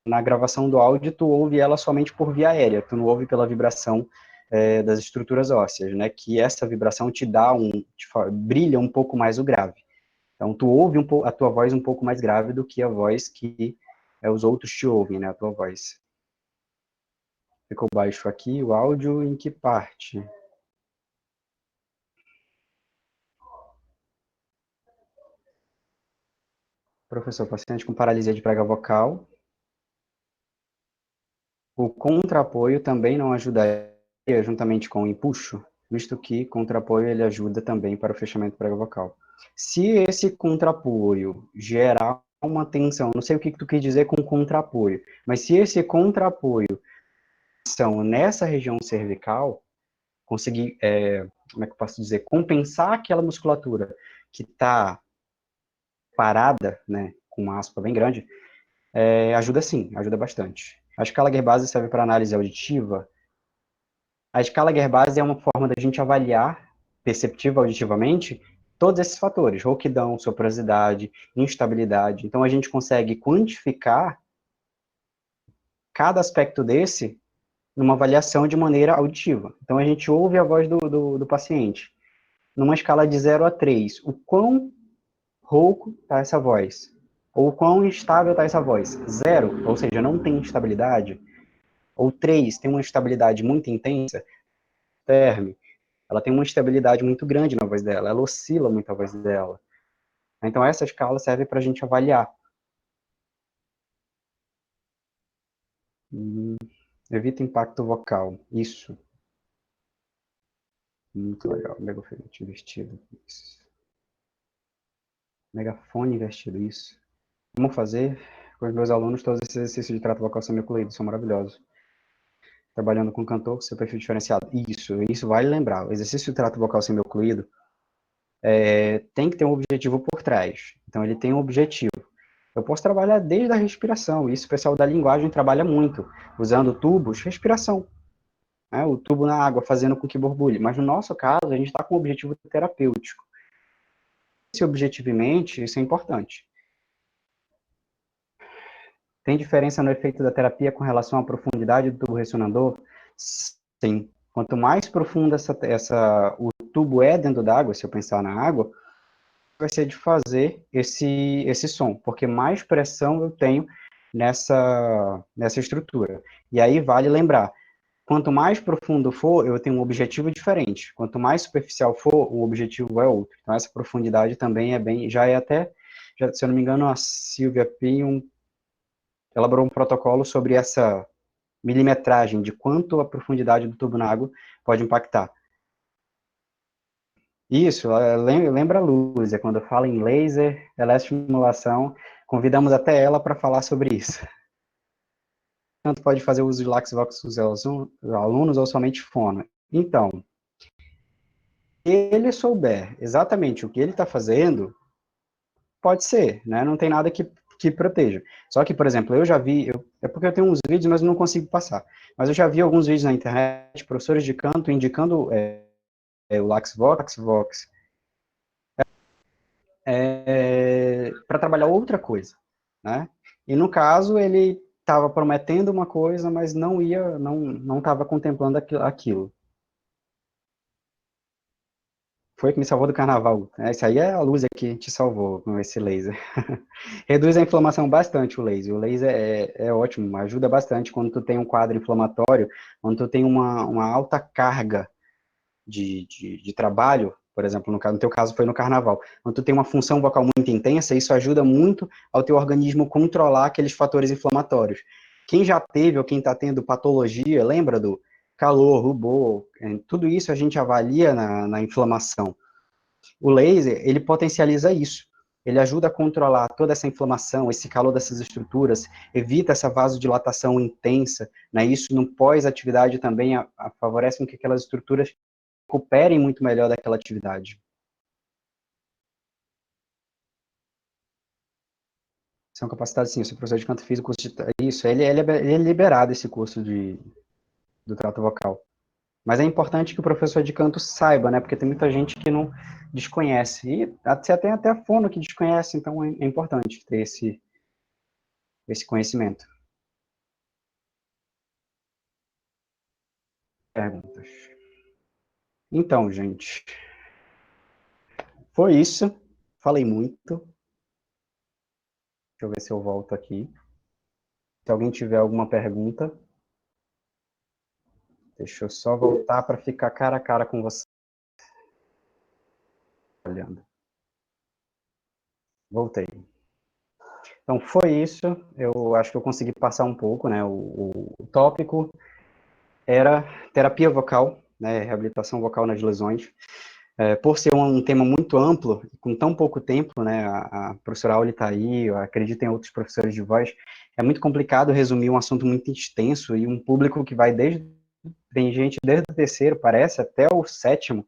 na gravação do áudio tu ouve ela somente por via aérea, tu não ouve pela vibração das estruturas ósseas, né? Que essa vibração te dá brilha um pouco mais o grave. Então, tu ouve a tua voz um pouco mais grave do que a voz que os outros te ouvem, né, a tua voz. Ficou baixo aqui o áudio em que parte? Professor, paciente com paralisia de prega vocal. O contrapoio também não ajudaria juntamente com o empuxo, visto que contrapoio ele ajuda também para o fechamento prega vocal. Se esse contrapoio gerar uma tensão, não sei o que tu quis dizer com contrapoio, mas se esse contrapoio são nessa região cervical, conseguir, como é que eu posso dizer, compensar aquela musculatura que está parada, né, com uma aspa bem grande, ajuda sim, ajuda bastante. A escala Gerbasi serve para análise auditiva. A escala Gerbasi é uma forma da gente avaliar, perceptiva auditivamente, todos esses fatores, rouquidão, soprosidade, instabilidade. Então, a gente consegue quantificar cada aspecto desse numa avaliação de maneira auditiva. Então, a gente ouve a voz do paciente. Numa escala de 0 a 3, o quão rouco está essa voz? Ou quão instável está essa voz? 0, ou seja, não tem estabilidade. Ou 3, tem uma estabilidade muito intensa. Terme, ela tem uma estabilidade muito grande na voz dela, ela oscila muito a voz dela. Então, essa escala serve para a gente avaliar. Evita impacto vocal. Isso. Muito legal. Megafone invertido. Isso. Megafone invertido. Isso. Vamos fazer com os meus alunos todos esses exercícios de trato vocal semi-ocluído. São maravilhosos. Trabalhando com cantor com seu perfil diferenciado. Isso vale lembrar. O exercício de trato vocal semi-ocluído tem que ter um objetivo por trás. Então, ele tem um objetivo. Eu posso trabalhar desde a respiração. Isso o pessoal da linguagem trabalha muito, usando tubos, respiração. Né? O tubo na água, fazendo com que borbulhe. Mas no nosso caso, a gente está com um objetivo terapêutico. Esse objetivo em mente, isso é importante. Tem diferença no efeito da terapia com relação à profundidade do tubo ressonador? Sim. Quanto mais profunda o tubo é dentro da água, se eu pensar na água, vai ser de fazer esse som, porque mais pressão eu tenho nessa estrutura. E aí vale lembrar, quanto mais profundo for, eu tenho um objetivo diferente. Quanto mais superficial for, o objetivo é outro. Então essa profundidade também se eu não me engano, a Silvia Pinho elaborou um protocolo sobre essa milimetragem de quanto a profundidade do tubo na água pode impactar. Isso, lembra a Luz, quando fala em laser, eletroestimulação, convidamos até ela para falar sobre isso. Tanto pode fazer uso de LaxVox os alunos ou somente fono. Então, se ele souber exatamente o que ele está fazendo, pode ser, né? Não tem nada que proteja. Só que, por exemplo, eu já vi, é porque eu tenho uns vídeos, mas eu não consigo passar. Mas eu já vi alguns vídeos na internet, professores de canto indicando o LaxVox para trabalhar outra coisa, né? E no caso ele estava prometendo uma coisa, mas não estava contemplando aquilo. Foi que me salvou do carnaval. Isso aí é a luz que te salvou com esse laser. Reduz a inflamação bastante o laser. O laser é ótimo, ajuda bastante quando tu tem um quadro inflamatório, quando tu tem uma alta carga de trabalho, por exemplo, no teu caso foi no carnaval, quando tu tem uma função vocal muito intensa, isso ajuda muito ao teu organismo controlar aqueles fatores inflamatórios. Quem já teve ou quem está tendo patologia, lembra do calor, rubor, tudo isso a gente avalia na inflamação. O laser, ele potencializa isso. Ele ajuda a controlar toda essa inflamação, esse calor dessas estruturas, evita essa vasodilatação intensa, né? Isso no pós-atividade também favorece com que aquelas estruturas recuperem muito melhor daquela atividade. São capacitados, sim, eu sou professor de canto físico, isso, ele é liberado esse curso do trato vocal. Mas é importante que o professor de canto saiba, né, porque tem muita gente que não desconhece, e você tem até a fono que desconhece, então é importante ter esse conhecimento. Perguntas. Então, gente, foi isso. falei muito. Deixa eu ver se eu volto aqui. Se alguém tiver alguma pergunta, deixa eu só voltar para ficar cara a cara com você. Olhando. Voltei. Então, foi isso. Eu acho que eu consegui passar um pouco, né? O tópico era terapia vocal, né? Reabilitação vocal nas lesões. Por ser um tema muito amplo, com tão pouco tempo, né? A professora Auli está aí, eu acredito em outros professores de voz, é muito complicado resumir um assunto muito extenso e um público que vai tem gente desde o terceiro, parece, até o sétimo.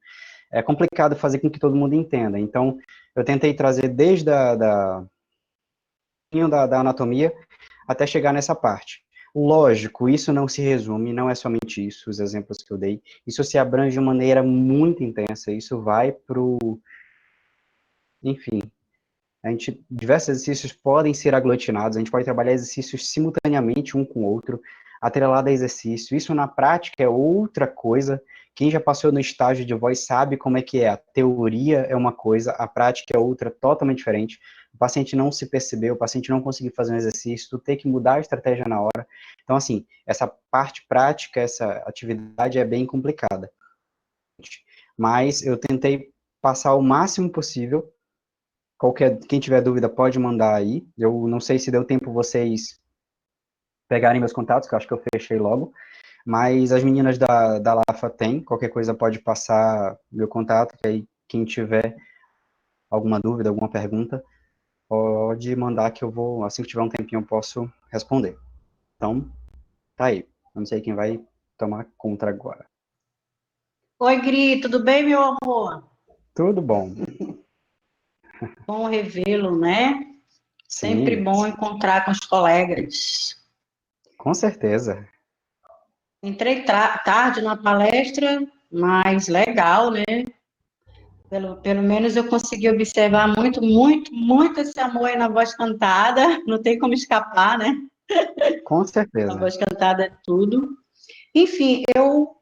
É complicado fazer com que todo mundo entenda. Então, eu tentei trazer desde da anatomia até chegar nessa parte. Lógico, isso não se resume, não é somente isso, os exemplos que eu dei. Isso se abrange de maneira muito intensa, isso vai para o... Enfim, diversos exercícios podem ser aglutinados, a gente pode trabalhar exercícios simultaneamente um com o outro, atrelado a exercício. Isso na prática é outra coisa. Quem já passou no estágio de voz sabe como é que é. A teoria é uma coisa, a prática é outra, totalmente diferente. O paciente não se percebeu, o paciente não conseguiu fazer um exercício, tu tem que mudar a estratégia na hora. Então, assim, essa parte prática, essa atividade é bem complicada. Mas eu tentei passar o máximo possível. Quem tiver dúvida pode mandar aí. Eu não sei se deu tempo vocês pegarem meus contatos, que eu acho que eu fechei logo, mas as meninas da Lafa têm, qualquer coisa pode passar meu contato, que aí quem tiver alguma dúvida, alguma pergunta, pode mandar que eu vou, assim que tiver um tempinho, eu posso responder. Então, tá aí. Eu não sei quem vai tomar conta agora. Oi, Gri, tudo bem, meu amor? Tudo bom. Bom revê-lo, né? Sempre Sim, bom encontrar com os colegas. com certeza. Entrei tarde na palestra, mas legal, né? Pelo menos eu consegui observar muito, muito, muito esse amor aí na voz cantada. Não tem como escapar, né? Com A certeza. voz cantada é tudo. Enfim, eu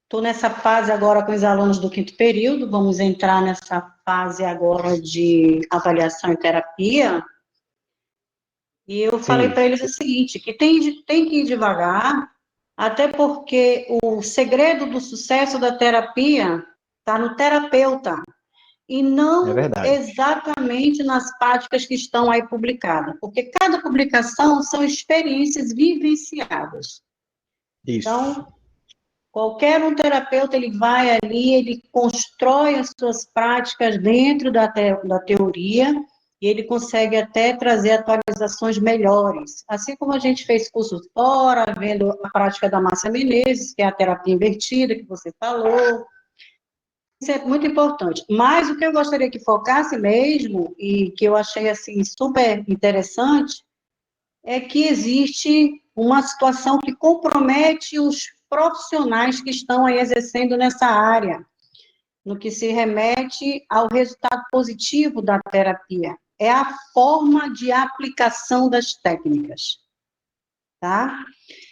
estou nessa fase agora com os alunos do quinto período. Vamos entrar nessa fase agora de avaliação e terapia. E eu falei Sim, para eles o seguinte, que tem que ir devagar, até porque o segredo do sucesso da terapia está no terapeuta, e é não verdade. exatamente nas práticas que estão aí publicadas, porque cada publicação são experiências vivenciadas. Isso. Então, qualquer um terapeuta, ele vai ali, ele constrói as suas práticas dentro da teoria, e ele consegue até trazer atualizações melhores. Assim como a gente fez cursos fora, vendo a prática da Márcia Menezes, que é a terapia invertida, que você falou. Isso é muito importante. Mas o que eu gostaria que focasse mesmo, e que eu achei, assim, super interessante, é que existe uma situação que compromete os profissionais que estão aí exercendo nessa área, no que se remete ao resultado positivo da terapia. É a forma de aplicação das técnicas, tá?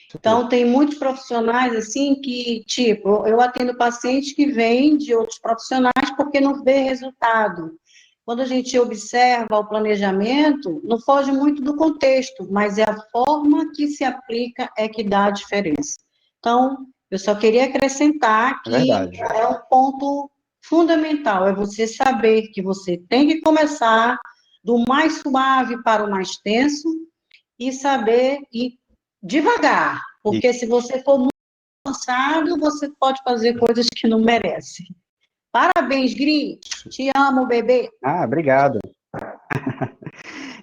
Isso Então, mesmo. tem muitos profissionais, assim, que, tipo, eu atendo pacientes que vêm de outros profissionais porque não vê resultado. Quando a gente observa o planejamento, não foge muito do contexto, mas é a forma que se aplica é que dá a diferença. Então, eu só queria acrescentar É que verdade. é um ponto fundamental, é você saber que você tem que começar do mais suave para o mais tenso e saber ir devagar, porque se você for muito cansado, você pode fazer coisas que não merece. Parabéns, Gri. Isso. Te amo, bebê. Ah, obrigado.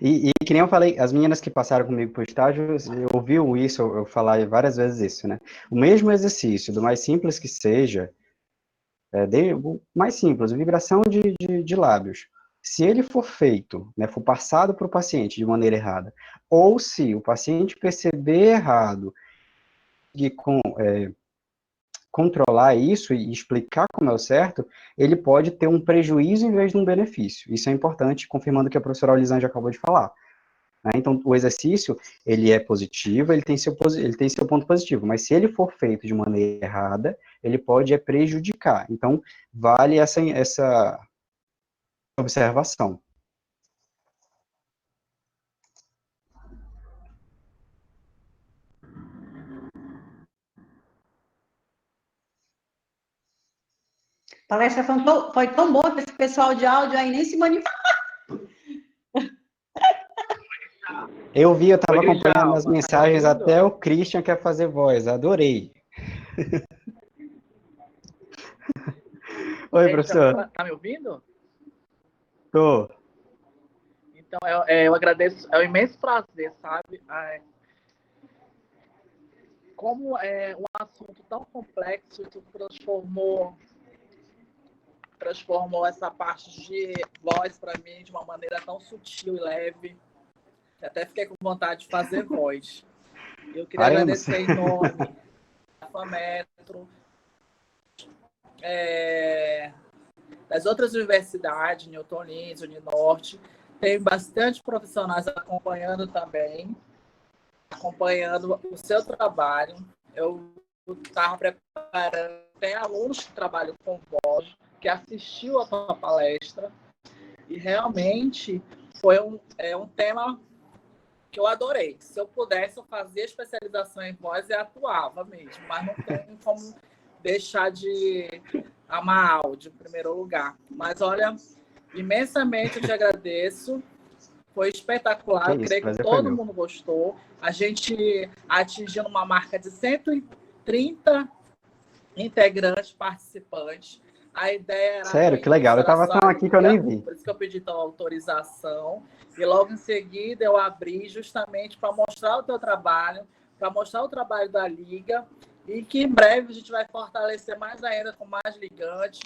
E que nem eu falei, as meninas que passaram comigo por estágio, ouviu isso, eu falar várias vezes isso, né? O mesmo exercício, do mais simples que seja, o mais simples, vibração de lábios. Se ele for feito, né, for passado para o paciente de maneira errada, ou se o paciente perceber errado e controlar isso e explicar como é o certo, ele pode ter um prejuízo em vez de um benefício. Isso é importante, confirmando o que a professora Olisande acabou de falar. Né? Então, o exercício, ele é positivo, ele tem seu ponto positivo, mas se ele for feito de maneira errada, ele pode prejudicar. Então, vale essa observação. A palestra foi tão boa que esse pessoal de áudio aí nem se manifestou. Eu vi, eu estava Oi, acompanhando as Djalma, tá me mensagens, ouvindo? até o Christian quer fazer voz, adorei. Oi, Ei, professor. tá me ouvindo? Tô. Então, eu agradeço, é um imenso prazer, sabe? Como é um assunto tão complexo e tu transformou essa parte de voz para mim de uma maneira tão sutil e leve, que até fiquei com vontade de fazer voz. Eu queria Faremos. agradecer em nome da FAMetro, das outras universidades, Newton Lins, Uninorte. Tem bastante profissionais acompanhando também, acompanhando o seu trabalho. Eu estava preparando, tem alunos que trabalham com voz, que assistiu a tua palestra, e realmente foi um tema que eu adorei. Se eu pudesse, eu fazia especialização em voz e atuava mesmo, mas não tem como deixar de amar áudio em primeiro lugar. Mas olha, imensamente eu te agradeço. Foi espetacular, eu Que isso, creio que prazer foi todo meu. mundo gostou. A gente atingiu uma marca de 130 integrantes participantes. A ideia era no Sério, que legal. início, Eu era tava só tão a aqui que eu nem liga, vi. por isso que eu pedi tua autorização. E logo em seguida eu abri justamente para mostrar o teu trabalho, para mostrar o trabalho da liga, e que em breve a gente vai fortalecer mais ainda com mais ligantes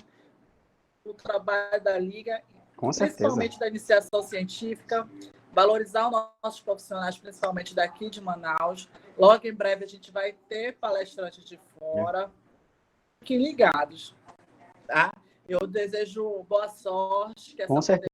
o trabalho da liga, Com certeza. principalmente da iniciação científica, valorizar os nossos profissionais, principalmente daqui de Manaus. Logo em breve a gente vai ter palestrantes de fora. Fiquem ligados, tá? Eu desejo boa sorte, que Com essa certeza.